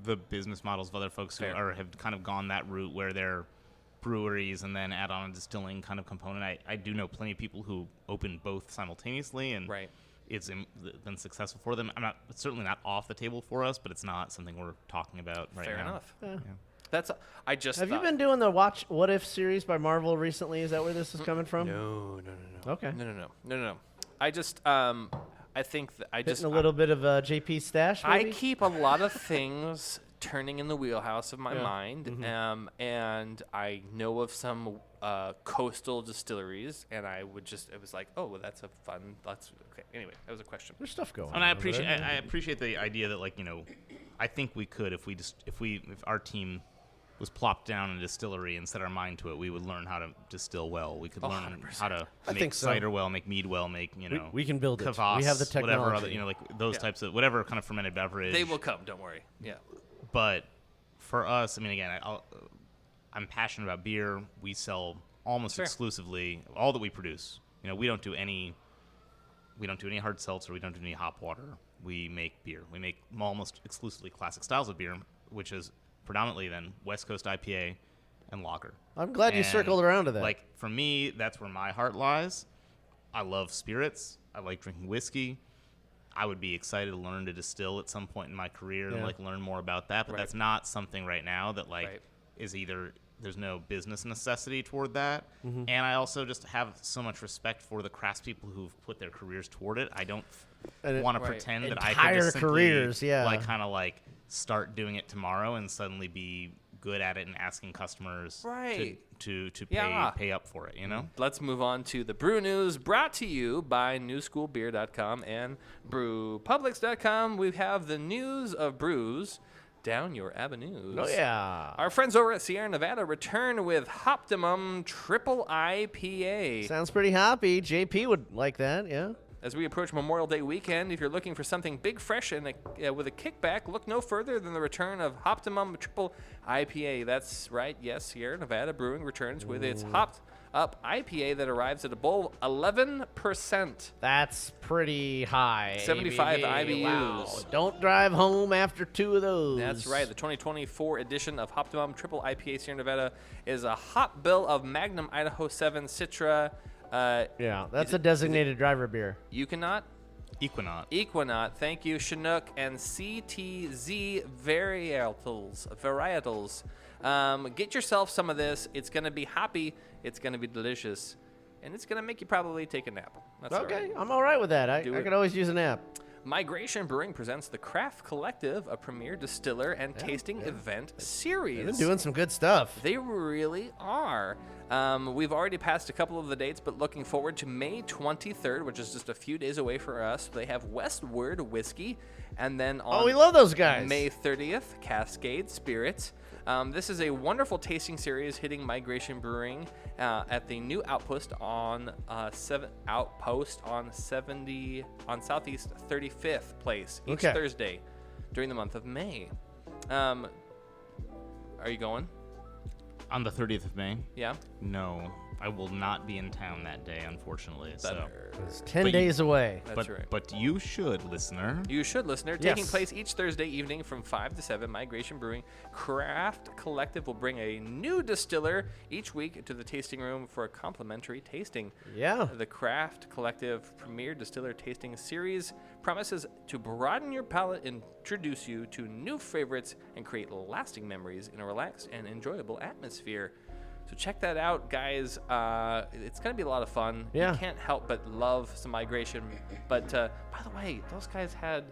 the business models of other folks who Fair. have kind of gone that route where they're breweries and then add on a distilling kind of component. I do know plenty of people who open both simultaneously, and it's been successful for them. It's certainly not off the table for us, but it's not something we're talking about right Fair now. enough. Yeah. I just Have you thought- been doing the Watch What If series by Marvel recently? Is that where this is coming from? No. Okay. No. I just I think that I just Hitting a little bit of JP stash, I maybe? keep a lot of things turning in the wheelhouse of my mind, and I know of some coastal distilleries, and it was like, oh, well, that's okay. Anyway, that was a question. There's stuff going on. And I over there. appreciate the idea that, like, I think we could if our team was plopped down in a distillery and set our mind to it, we would learn how to distill well. We could learn how to I make think so. cider well, make mead well, make we can build it. kvass, We have the whatever technology. other, like those types of whatever kind of fermented beverage. They will come. Don't worry. Yeah. But for us, I mean, again, I'm passionate about beer. We sell almost exclusively all that we produce. We don't do any hard seltzer. We don't do any hop water. We make beer. We make almost exclusively classic styles of beer, which is predominantly then West Coast IPA and lager. I'm glad you circled around to that. Like, for me, that's where my heart lies. I love spirits. I like drinking whiskey. I would be excited to learn to distill at some point in my career and learn more about that. But that's not something right now that is either there's no business necessity toward that, and I also just have so much respect for the craftspeople who've put their careers toward it. I don't want to pretend that I could just simply start doing it tomorrow and suddenly be good at it and asking customers to pay up for it. Let's move on to the brew news, brought to you by newschoolbeer.com and brewpublix.com. We have the news of brews down your avenues. Oh, yeah. Our friends over at Sierra Nevada return with Optimum Triple IPA. Sounds pretty hoppy. JP would like that, yeah. As we approach Memorial Day weekend, if you're looking for something big, fresh, and with a kickback, look no further than the return of Optimum Triple IPA. That's right, yes, Sierra Nevada Brewing returns with its hopped up IPA that arrives at a bold 11%. That's pretty high. 75 ABV. IBUs. Wow. Don't drive home after 2 of those. That's right. The 2024 edition of Optimum Triple IPA Sierra Nevada is a hop bill of Magnum Idaho 7 Citra. That's a designated driver beer. Equinaut, thank you. Chinook and CTZ varietals. Get yourself some of this. It's going to be hoppy. It's going to be delicious. And it's going to make you probably take a nap. That's okay. All right. I'm all right with that. I could always use a nap. Migration Brewing presents the Craft Collective, a premier distiller and tasting event series. They've been doing some good stuff. They really are. We've already passed a couple of the dates, but looking forward to May 23rd, which is just a few days away for us. They have Westward Whiskey, and then on we love those guys. May 30th, Cascade Spirits. This is a wonderful tasting series hitting Migration Brewing at the new outpost on Southeast 35th Place each Thursday during the month of May. Are you going? On the 30th of May? Yeah. No, I will not be in town that day, unfortunately. It's 10 days away. That's right. But you should, listener. Taking place each Thursday evening from 5 to 7, Migration Brewing Craft Collective will bring a new distiller each week to the tasting room for a complimentary tasting. Yeah. The Craft Collective Premier Distiller Tasting Series promises to broaden your palate, introduce you to new favorites, and create lasting memories in a relaxed and enjoyable atmosphere. So check that out, guys. It's going to be a lot of fun. Yeah. You can't help but love some Migration. But by the way, those guys had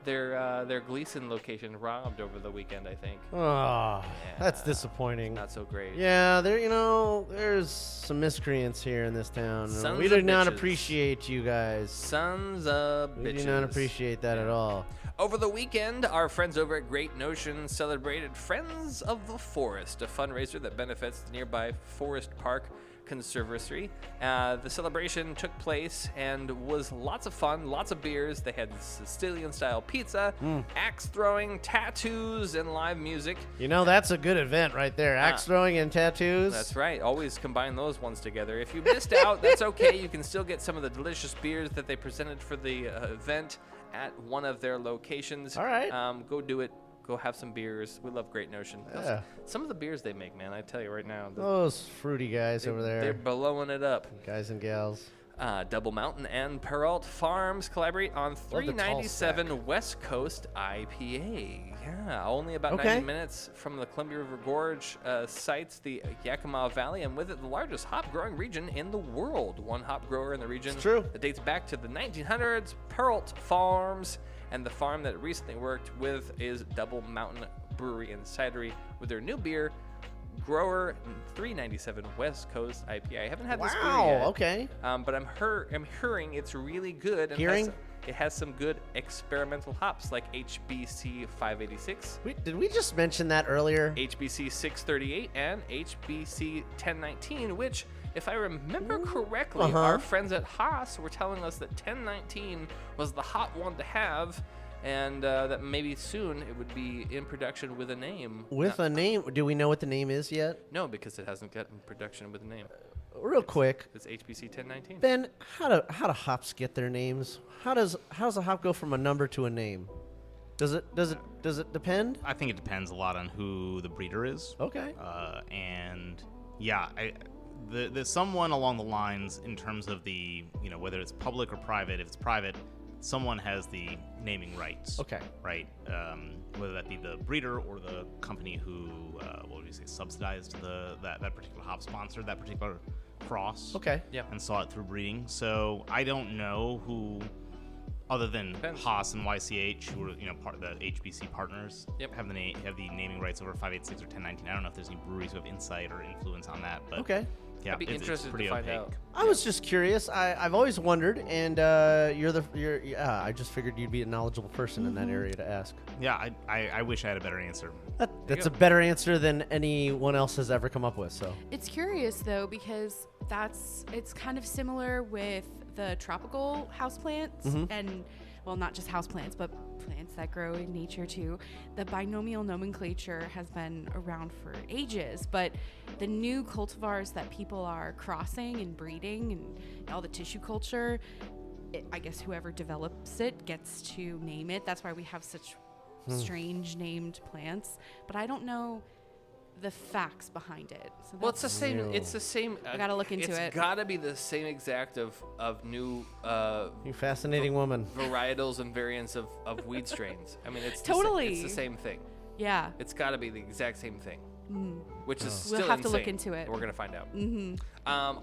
their Gleason location robbed over the weekend, I think. Oh, that's disappointing. Not so great. Yeah, there's some miscreants here in this town. Sons we do of not bitches. appreciate you guys. Sons of bitches. We do not appreciate that at all. Over the weekend, our friends over at Great Notion celebrated Friends of the Forest, a fundraiser that benefits the nearby Forest Park Conservancy. The celebration took place and was lots of fun, lots of beers. They had Sicilian-style pizza, axe throwing, tattoos, and live music. That's a good event right there. Axe throwing and tattoos. That's right. Always combine those ones together. If you missed out, that's okay. You can still get some of the delicious beers that they presented for the event at one of their locations. All right. Go do it. Go have some beers. We love Great Notion. Yeah. Some of the beers they make, man, I tell you right now. Those fruity guys over there. They're blowing it up. Guys and gals. Double Mountain and Peralt Farms collaborate on 397 West Coast IPA. Yeah, only about 90 minutes from the Columbia River Gorge sites the Yakima Valley, and with it the largest hop growing region in the world. One hop grower in the region It's true. that dates back to the 1900s, Peralt Farms, and the farm that it recently worked with is Double Mountain Brewery and Cidery with their new beer, Grower 397 West Coast IPA. I haven't had this beer yet. Okay. But I'm hearing it's really good. And Hearing? it has some good experimental hops like HBC 586, Did we just mention that earlier? HBC 638, and HBC 1019, which, if I remember correctly, our friends at Haas were telling us that 1019 was the hot one to have, and that maybe soon it would be in production with a name. With a name? Do we know what the name is yet? No, because it hasn't gotten production with a name. Real quick, It's HBC 1019. Ben, how do hops get their names? How does a hop go from a number to a name? Does it depend? I think it depends a lot on who the breeder is. Okay. And yeah, the someone along the lines in terms of the, whether it's public or private. If it's private, someone has the naming rights. Okay. Right. Whether that be the breeder or the company who, what would you say, subsidized that particular hop, sponsored that particular cross. Okay. Yeah. And saw it through breeding. So I don't know who, other than Haas and YCH, who are part of the HBC partners, have the naming rights over 586 or 1019. I don't know if there's any breweries who have insight or influence on that, but Okay. yeah, I'd be it's interested pretty to find opaque. out. I was just curious. I've always wondered, and I just figured you'd be a knowledgeable person in that area to ask. Yeah, I wish I had a better answer. That's a better answer than anyone else has ever come up with. So It's curious though, because it's kind of similar with the tropical houseplants and, well, not just houseplants, but plants that grow in nature too. The binomial nomenclature has been around for ages, but the new cultivars that people are crossing and breeding and all the tissue culture, I guess whoever develops it gets to name it. That's why we have such strange named plants, but I don't know the facts behind it. So Well, it's the same. It's the same. I gotta look into it. It's gotta be the same exact of new you fascinating woman. varietals and variants of weed strains. I mean, it's Totally. it's the same thing. Yeah. It's got to be the exact same thing, which is still We'll have to look insane. into it. We're gonna find out.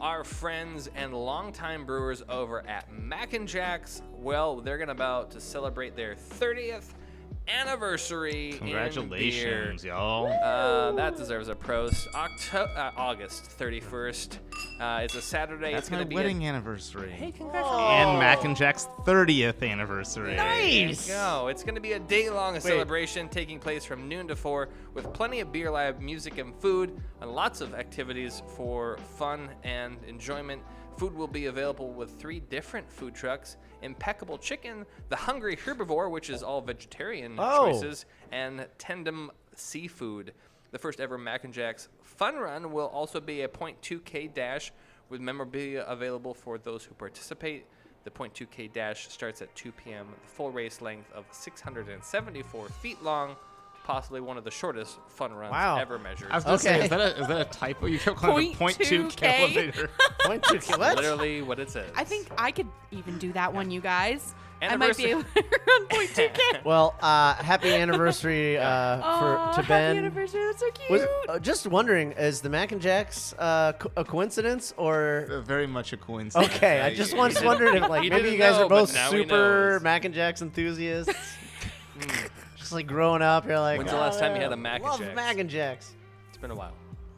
Our friends and longtime brewers over at Mac and Jack's, well, they're about to celebrate their 30th anniversary. Congratulations, y'all. That deserves a prost. August 31st. It's a Saturday. That's it's gonna my be wedding anniversary. Hey, congratulations! And Mac and Jack's 30th anniversary. There you go. It's going to be a day-long celebration taking place from noon to 4 with plenty of beer, live music, and food, and lots of activities for fun and enjoyment. Food will be available with 3 different food trucks: Impeccable Chicken, The Hungry Herbivore, which is all vegetarian choices, and Tandem Seafood. The first ever Mac and Jack's Fun Run will also be a 0.2K dash with memorabilia available for those who participate. The 0.2K dash starts at 2 p.m. The full race length of 674 feet long, possibly one of the shortest fun runs ever measured. I was going to say, is that a typo? You kept calling it 0.2K elevator. 0.2K. What? Literally what it says. I think I could even do that one, you guys. I might Anniversary- be able to run 0.2K. Well, happy anniversary to happy Ben. anniversary. That's so cute. Just wondering, is the Mac and Jack's a coincidence or? Very much a coincidence. Okay, I just once wondered if He maybe didn't you guys know, are but both now he super knows. Mac and Jack's enthusiasts. Just like growing up, you're like, When's the last time you had a Mac and love Jack's? Mac and Jack's. It's been a while.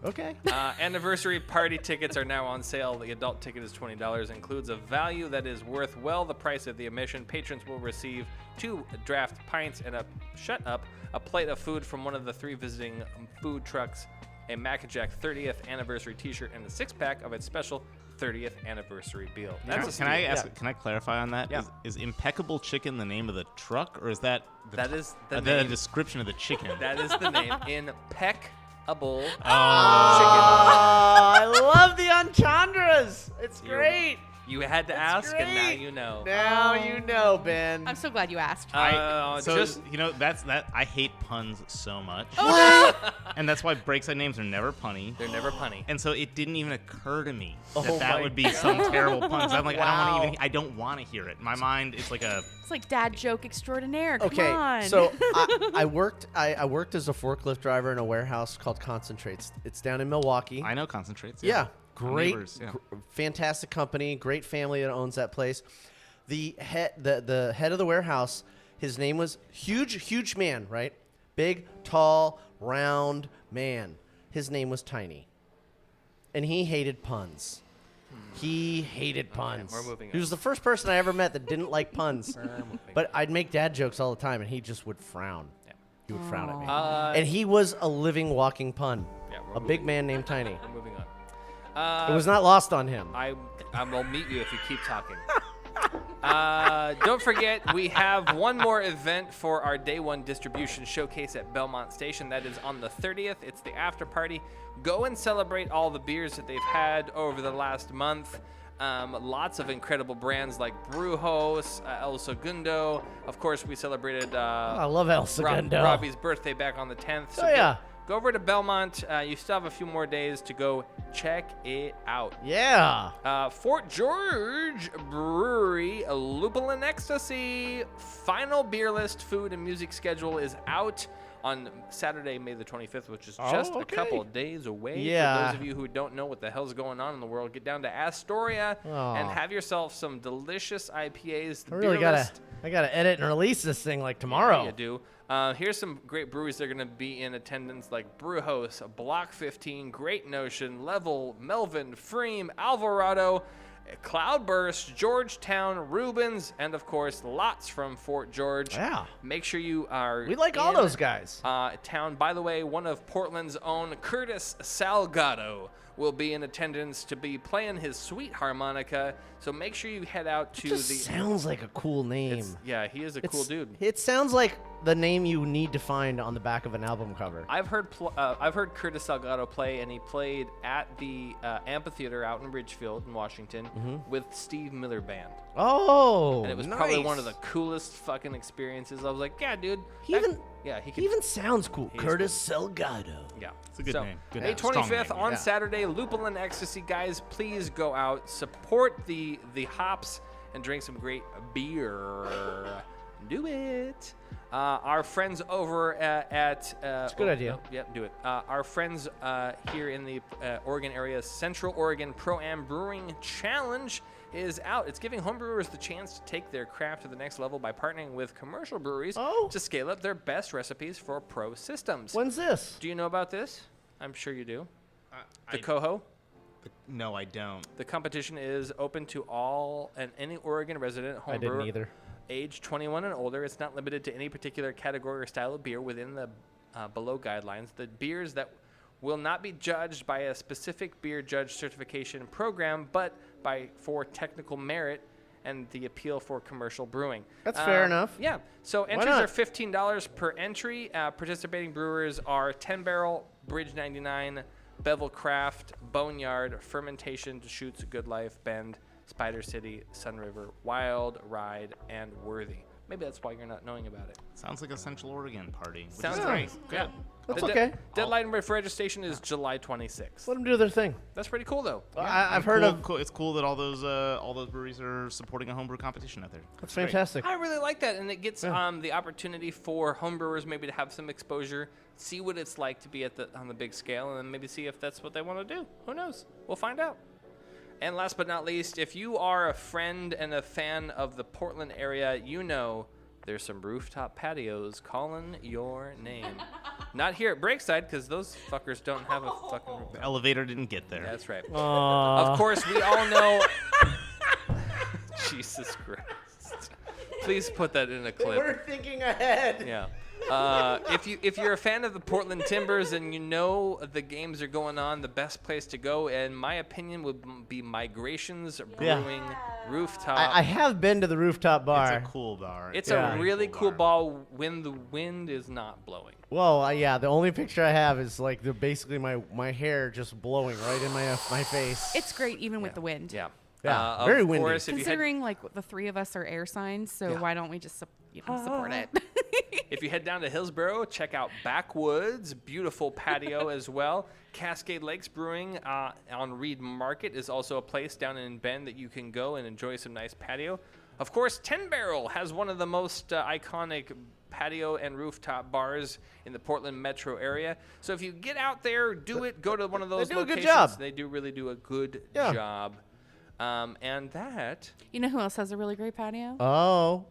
Okay. Anniversary party tickets are now on sale. The adult ticket is $20. Includes a value that is worth well the price of the admission. Patrons will receive 2 draft pints and a plate of food from one of the 3 visiting food trucks, a Mac and Jack 30th anniversary T-shirt, and a 6-pack of its special 30th anniversary beer. That's a steal. Can I ask? Can I clarify on that? Yeah. Is Impeccable Chicken the name of the truck, or is that That is the that a name. description of the chicken? That is the name. Impeccable chicken. I love the entendres. It's great. You had to ask, and now you know. Now you know, Ben. I'm so glad you asked. Just that's that. I hate puns so much. What? And that's why Breakside names are never punny. they're never punny. And so it didn't even occur to me Oh that my would be some terrible pun. 'Cause I'm like, Wow. I don't want to hear it. In my mind, it's like a. It's like dad joke extraordinaire. Come Okay, on. so I worked as a forklift driver in a warehouse called Concentrates. It's down in Milwaukee. I know concentrates. Yeah, great, Neighbors, yeah. fantastic company, great family that owns that place. The head of the warehouse, his name was huge man, right? Big, tall, round man. His name was Tiny, and he hated puns. He hated puns. we're moving He was on. the first person I ever met that didn't like puns. moving But I'd make dad jokes all the time, and he just would frown. Yeah. He would frown at me. Uh, And he was a living, walking pun. Yeah, we're A big moving- man named Tiny. We're moving on. It was not lost on him. I will meet you if you keep talking. Don't forget, we have one more event for our Day 1 distribution showcase at Belmont Station. That is on the 30th. It's the after party. Go and celebrate all the beers that they've had over the last month. Lots of incredible brands like Brewhouse, El Segundo. Of course, we celebrated I love El Segundo. Robbie's birthday back on the 10th. So Oh, yeah. Go over to Belmont. You still have a few more days to go check it out. Yeah. Fort George Brewery, Lupul and Ecstasy. Final beer list, food, and music schedule is out on Saturday, May the 25th, which is just a couple of days away. Yeah. For those of you who don't know what the hell's going on in the world, get down to Astoria and have yourself some delicious IPAs. The I really beer gotta. list, I gotta edit and release this thing like tomorrow. yeah, you do. Here's some great breweries that are going to be in attendance, like Brewhouse, Block 15, Great Notion, Level, Melvin, Freem, Alvarado, Cloudburst, Georgetown, Rubens, and of course, lots from Fort George. Yeah. Make sure you are. We like all in, those guys. Town. By the way, one of Portland's own, Curtis Salgado, will be in attendance to be playing his sweet harmonica. So make sure you head out to Just the. sounds like a cool name. Yeah, he is a cool dude. It sounds like the name you need to find on the back of an album cover. I've heard Curtis Salgado play, and he played at the amphitheater out in Ridgefield in Washington with Steve Miller Band. Oh, And it was nice. probably one of the coolest fucking experiences. I was like, yeah, dude. He even can, even sounds cool. He's Curtis Salgado. Yeah, It's a good name. Good May name. Strong 25th name. on Yeah. Saturday, Lupul and Ecstasy, guys. Please go out, support the hops, and drink some great beer. Do it. Our friends over at It's a good idea. yeah, do it. Our friends here in the Oregon area, Central Oregon Pro-Am Brewing Challenge is out. It's giving homebrewers the chance to take their craft to the next level by partnering with commercial breweries to scale up their best recipes for pro systems. When's this? Do you know about this? I'm sure you do. The I- Coho. No, I don't. The competition is open to all and any Oregon resident I didn't homebrewer either. age 21 and older. It's not limited to any particular category or style of beer within the below guidelines. The beers that will not be judged by a specific beer judge certification program, but for technical merit and the appeal for commercial brewing. That's fair enough. Yeah. So entries not? are $15 per entry. Participating brewers are 10 Barrel, Bridge 99, Bevel Craft, Boneyard, Fermentation, Deschutes, Good Life, Bend, Spider City, Sun River, Wild, Ride, and Worthy. Maybe that's why you're not knowing about it. Sounds like a Central Oregon party. Which Sounds is great. Good. Yeah. That's The okay. Deadline for registration is July 26th. Let them do their thing. That's pretty cool, though. I've heard of. Cool. It's cool that all those breweries are supporting a homebrew competition out there. That's fantastic. I really like that, and it gets the opportunity for homebrewers maybe to have some exposure, see what it's like to be on the big scale, and then maybe see if that's what they want to do. Who knows? We'll find out. And last but not least, if you are a friend and a fan of the Portland area, you know there's some rooftop patios calling your name. Not here at Breakside, because those fuckers don't have a fucking rooftop. The elevator didn't get there. That's right. Aw. Of course, we all know. Jesus Christ! Please put that in a clip. We're thinking ahead. Yeah. If you're a fan of the Portland Timbers and you know the games are going on, the best place to go, in my opinion, would be Migrations Brewing Rooftop. I have been to the rooftop bar. It's a cool bar. It's Yeah. a really cool ball when the wind is not blowing. Well, yeah. The only picture I have is like basically my hair just blowing right in my face. It's great even with the wind. Yeah. Yeah, very of windy. course, if you head Considering like the three of us are air signs, so why don't we just support it? If you head down to Hillsboro, check out Backwoods, beautiful patio as well. Cascade Lakes Brewing on Reed Market is also a place down in Bend that you can go and enjoy some nice patio. Of course, 10 Barrel has one of the most iconic patio and rooftop bars in the Portland metro area. So if you get out there, do it. Go to one of those do a good locations. job. They do really do a good Yeah. job. And that, You know who else has a really great patio? Oh,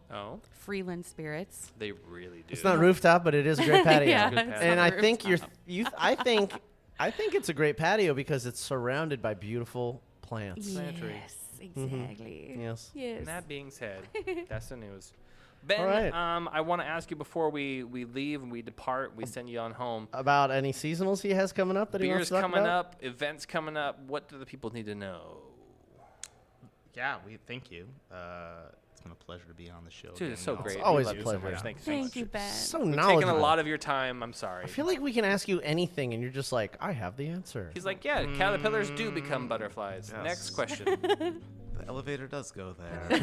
Freeland Spirits. they really do. it's not rooftop, but it is a great patio. Yeah, Good it's patio. not And a I think rooftop. I think it's a great patio because it's surrounded by beautiful plants. Plantry. Yes, exactly. Yes. Yes. And that being said, that's the news. Ben, All right. I want to ask you before we leave and we depart, we send you on home. About any seasonals he has coming up that he wants Beers to talk coming about? up, events coming up. What do the people need to know? Yeah, we thank you. It's been a pleasure to be on the show. Dude, again. it's so We great. also Always love a you so pleasure. much. Thank you so much. Thank you, Ben. So We're knowledgeable. taking a lot of your time. I'm sorry. I feel like we can ask you anything, and you're just like, I have the answer. He's like, yeah, caterpillars do become butterflies. Yes. Next question. The elevator does go there.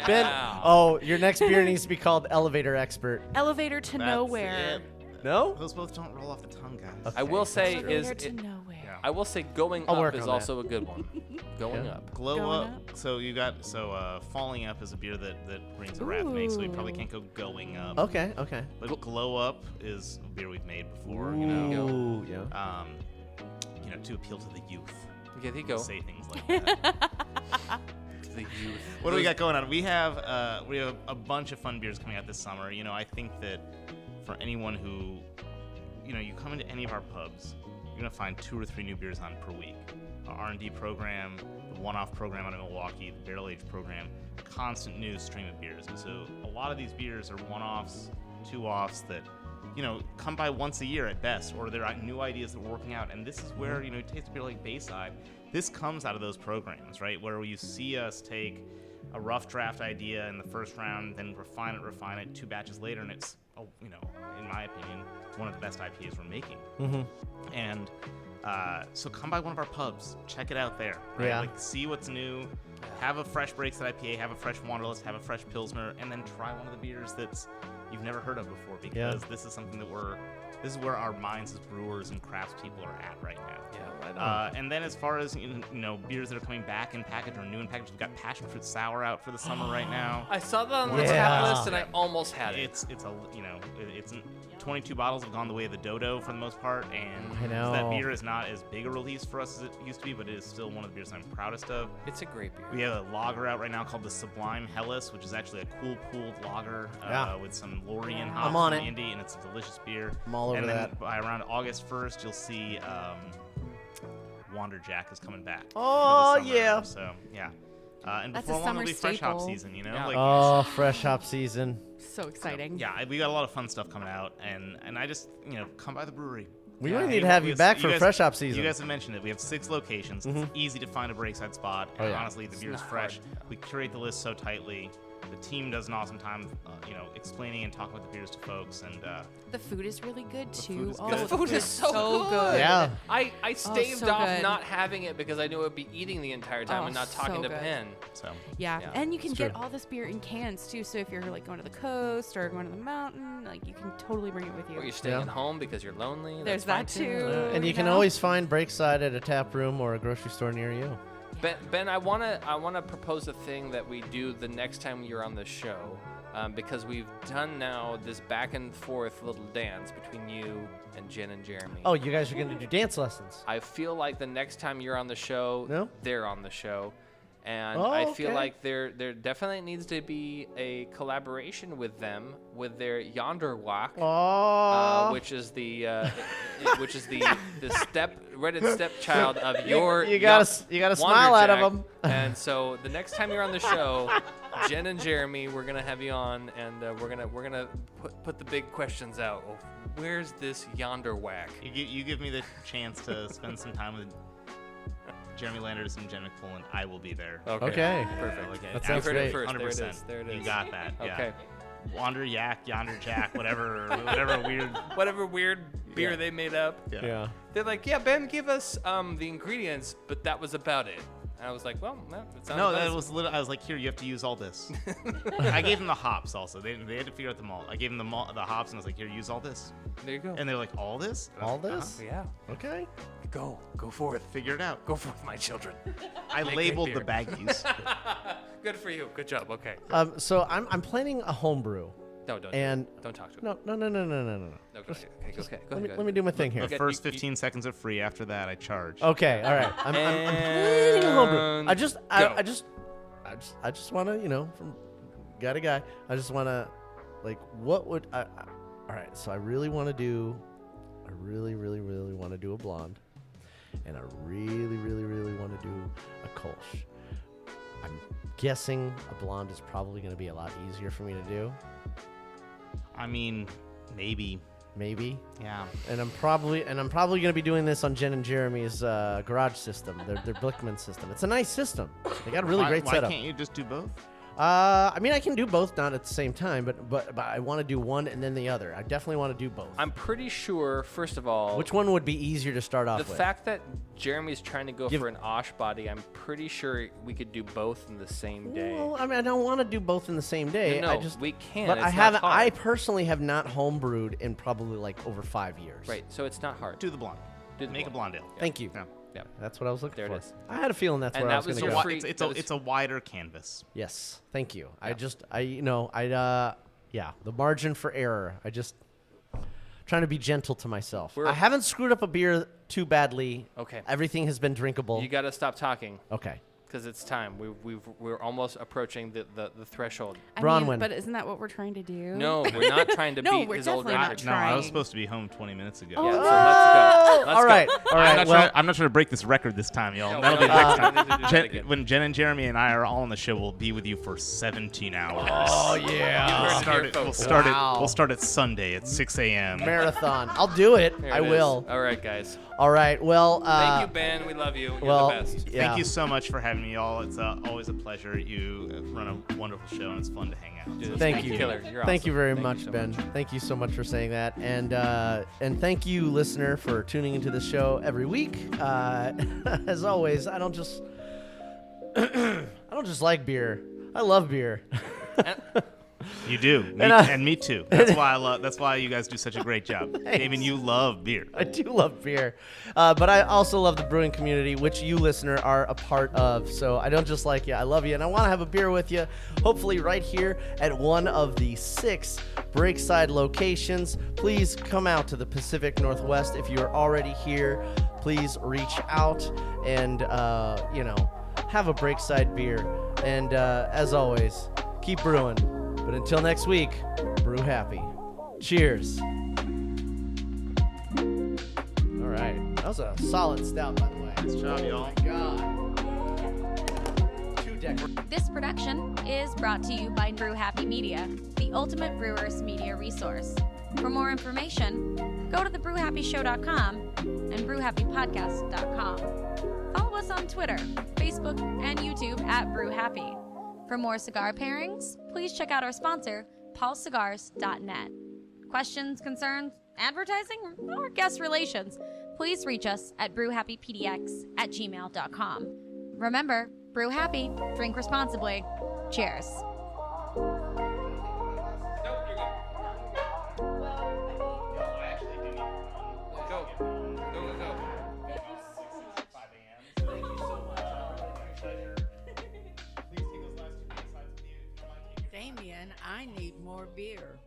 Ben, Yeah. oh, your next beer needs to be called Elevator Expert. Elevator to That's nowhere. it. No? Those both don't roll off the tongue, guys. I will say Elevator to nowhere. Yeah. I will say going I'll up work is on that. also a good one. Going Yeah. up. Glow Going up. So you got falling up is a beer that brings a raffinate, so we probably Ooh. can't go going up. Okay, okay. But glow up is a beer we've made before. Ooh, yeah. To appeal to the youth. Yeah, there you go. Say things like that. The youth. What do we got going on? We have a bunch of fun beers coming out this summer. I think that for anyone who, you come into any of our pubs, you're gonna find 2 or 3 new beers on per week. Our R&D program, the one-off program out of Milwaukee, the barrel age program, constant news stream of beers. And so a lot of these beers are one-offs, two-offs that come by once a year at best, or there are new ideas that we're working out. And this is where, Taste of Beer like Bayside, this comes out of those programs, right? Where you see us take a rough draft idea in the first round, then refine it 2 batches later, and it's, in my opinion, one of the best IPAs we're making. Mm-hmm. And so come by one of our pubs, check it out there, right? Yeah. Like, see what's new, have a fresh Breakside IPA, have a fresh Wanderlust, have a fresh Pilsner, and then try one of the beers that's you've never heard of before, because this is something that this is where our minds as brewers and craftspeople are at right now. Yeah, right on. And then as far as beers that are coming back in package or new in package, we've got Passion Fruit Sour out for the summer right now. I saw that on the Yeah. tap list and I almost had it. It's 22 bottles have gone the way of the Dodo for the most part, and I know. that beer is not as big a release for us as it used to be, but it is still one of the beers I'm proudest of. It's a great beer. We have a lager out right now called the Sublime Hellas, which is actually a cool pooled lager with some Lorien hops I'm on from it. Indy, and it's a delicious beer. I'm all over and then that. by around August 1st, you'll see Wander Jack is coming back. Oh, for the summer, yeah. So yeah. And That's before a long, it'll summer be fresh hop staple. season, Yeah. Like, Oh, fresh hop season. So exciting. yeah, we got a lot of fun stuff coming out, and I just, come by the brewery. We might need to have you back for guys- fresh hop season. You guys have mentioned it. We have 6 locations. It's easy to find a Breakside spot. Oh, And yeah. honestly, the beer is not fresh. hard. We curate the list so tightly. The team does an awesome time, explaining and talking about the beers to folks. And The food is really good too. food is Oh, good. The food is so good. Yeah. I staved so off good. not having it because I knew I would be eating the entire time Oh, and not talking so to good. Ben. so, Yeah. Yeah, And you can it's get true. all this beer in cans too. So if you're like going to the coast or going to the mountain, like you can totally bring it with you. Or you're staying Yeah. at home because you're lonely. There's that's that fine, too. And you can always find Breakside at a tap room or a grocery store near you. Ben, I wanna propose a thing that we do the next time you're on the show, because we've done now this back and forth little dance between you and Jen and Jeremy. Oh, you guys are going to do dance lessons. I feel like the next time you're on the show, No? they're on the show. And Oh, I feel okay. like there definitely needs to be a collaboration with them with their Yonder Walk, Oh. which is the Reddit stepchild of your you gotta smile out of Wanderjack. 'em. And so the next time you're on the show, Jen and Jeremy, we're gonna have you on, and we're gonna put the big questions out. Of where's this Yonder Whack? you give me the chance to spend some time with Jeremy Landers and Jen McPullen. I will be there. Okay. Perfect. Okay. That sounds You heard it great. first. 100%. There it is. You got that. Yeah. Okay. Wander Yak, Yonder Jack, whatever weird. Whatever weird beer Yeah. they made up. Yeah. They're like, yeah, Ben, give us the ingredients, but that was about it. And I was like, well, no, it sounds No, nice. that was I was like, here, you have to use all this. I gave them the hops also. They had to figure out the malt. I gave them the hops, and I was like, here, use all this. There you go. And they're like, all this? And I All was like, this? Yeah. Okay. Go forth. Figure it out. Go forth, my children. I Make labeled great the baggies. Good for you. Good job. Okay. So I'm planning a homebrew. No, don't. And Don't talk to him. no. No, go ahead. Okay, go ahead. Let me do my thing here. The first 15 seconds are free. After that, I charge. Okay, all right. I'm planning a homebrew. And I just want to, from guy to guy. I just want to, like, what would I? All right, so I really want to do, I really want to do a blonde, and I really, really, really want to do a Kolsch. I'm guessing a blonde is probably going to be a lot easier for me to do. I mean, maybe. Maybe. Yeah. And I'm probably going to be doing this on Jen and Jeremy's garage system, their Blickman system. It's a nice system. They got a really great setup. Why can't you just do both? I mean, I can do both, not at the same time, but I want to do one and then the other. I definitely want to do both. I'm pretty sure, first of all, Which one would be easier to start off the with? fact that Jeremy's trying to go for an Osh body, I'm pretty sure we could do both in the same day. Well, I mean, I don't want to do both in the same day. No, I just we can. But It's I not haven't. hard. I personally have not homebrewed in probably like over 5 years. Right, so it's not hard. Do the blonde. Make a blonde ale. Thank you. Yeah. Yeah. That's what I was looking There for. it is. I had a feeling that's And where I that was was going to your go. free- It's a wider canvas. Yes, thank you. Yeah. The margin for error. I just trying to be gentle to myself. We're- I haven't screwed up a beer too badly. Okay. Everything has been drinkable. You got to stop talking Okay. because it's time. We're almost approaching the threshold. I Bronwyn. mean, but isn't that what we're trying to do? No, we're not trying to No, beat we're his old definitely not record. No, I was Trying. supposed to be home 20 minutes ago. Yeah, so let's go. Let's All right. go. All right. Well, I'm not trying to break this record this time, y'all. No, That'll we're be not. next time. We need to do that again. When Jen and Jeremy and I are all on the show, we'll be with you for 17 hours. oh You yeah. heard it here, We'll folks. start Wow. it. We'll start at Sunday at 6 a.m. Marathon. I'll do it. There I it is. will. All right, guys. All right. Well. Thank you, Ben. We love you. You're well, the best. yeah. Thank you so much for having me, y'all. It's always a pleasure. You run a wonderful show, and it's fun to hang out. Dude, So Thank you. Killer. You're Thank you awesome. very Thank much, you so Ben. much. Thank you so much for saying that, and thank you, listener, for tuning into the show every week. As always, I don't just like beer. I love beer. You do, and me too. That's why you guys do such a great job. Damian, you love beer. I do love beer, but I also love the brewing community, which you, listener, are a part of. So I don't just like you, I love you, and I want to have a beer with you, hopefully right here at one of the 6 Breakside locations. Please come out to the Pacific Northwest. If you're already here, please reach out and, have a Breakside beer. And as always, keep brewing. But until next week, brew happy. Cheers. All right. That was a solid stout, by the way. Nice job, y'all. God. 2 decades. This production is brought to you by Brew Happy Media, the ultimate brewers media resource. For more information, go to thebrewhappyshow.com and brewhappypodcast.com. Follow us on Twitter, Facebook, and YouTube at Brew Happy. For more cigar pairings, please check out our sponsor, paulcigars.net. Questions, concerns, advertising, or guest relations, please reach us at brewhappypdx@gmail.com. Remember, brew happy, drink responsibly. Cheers. Damian, I need more beer.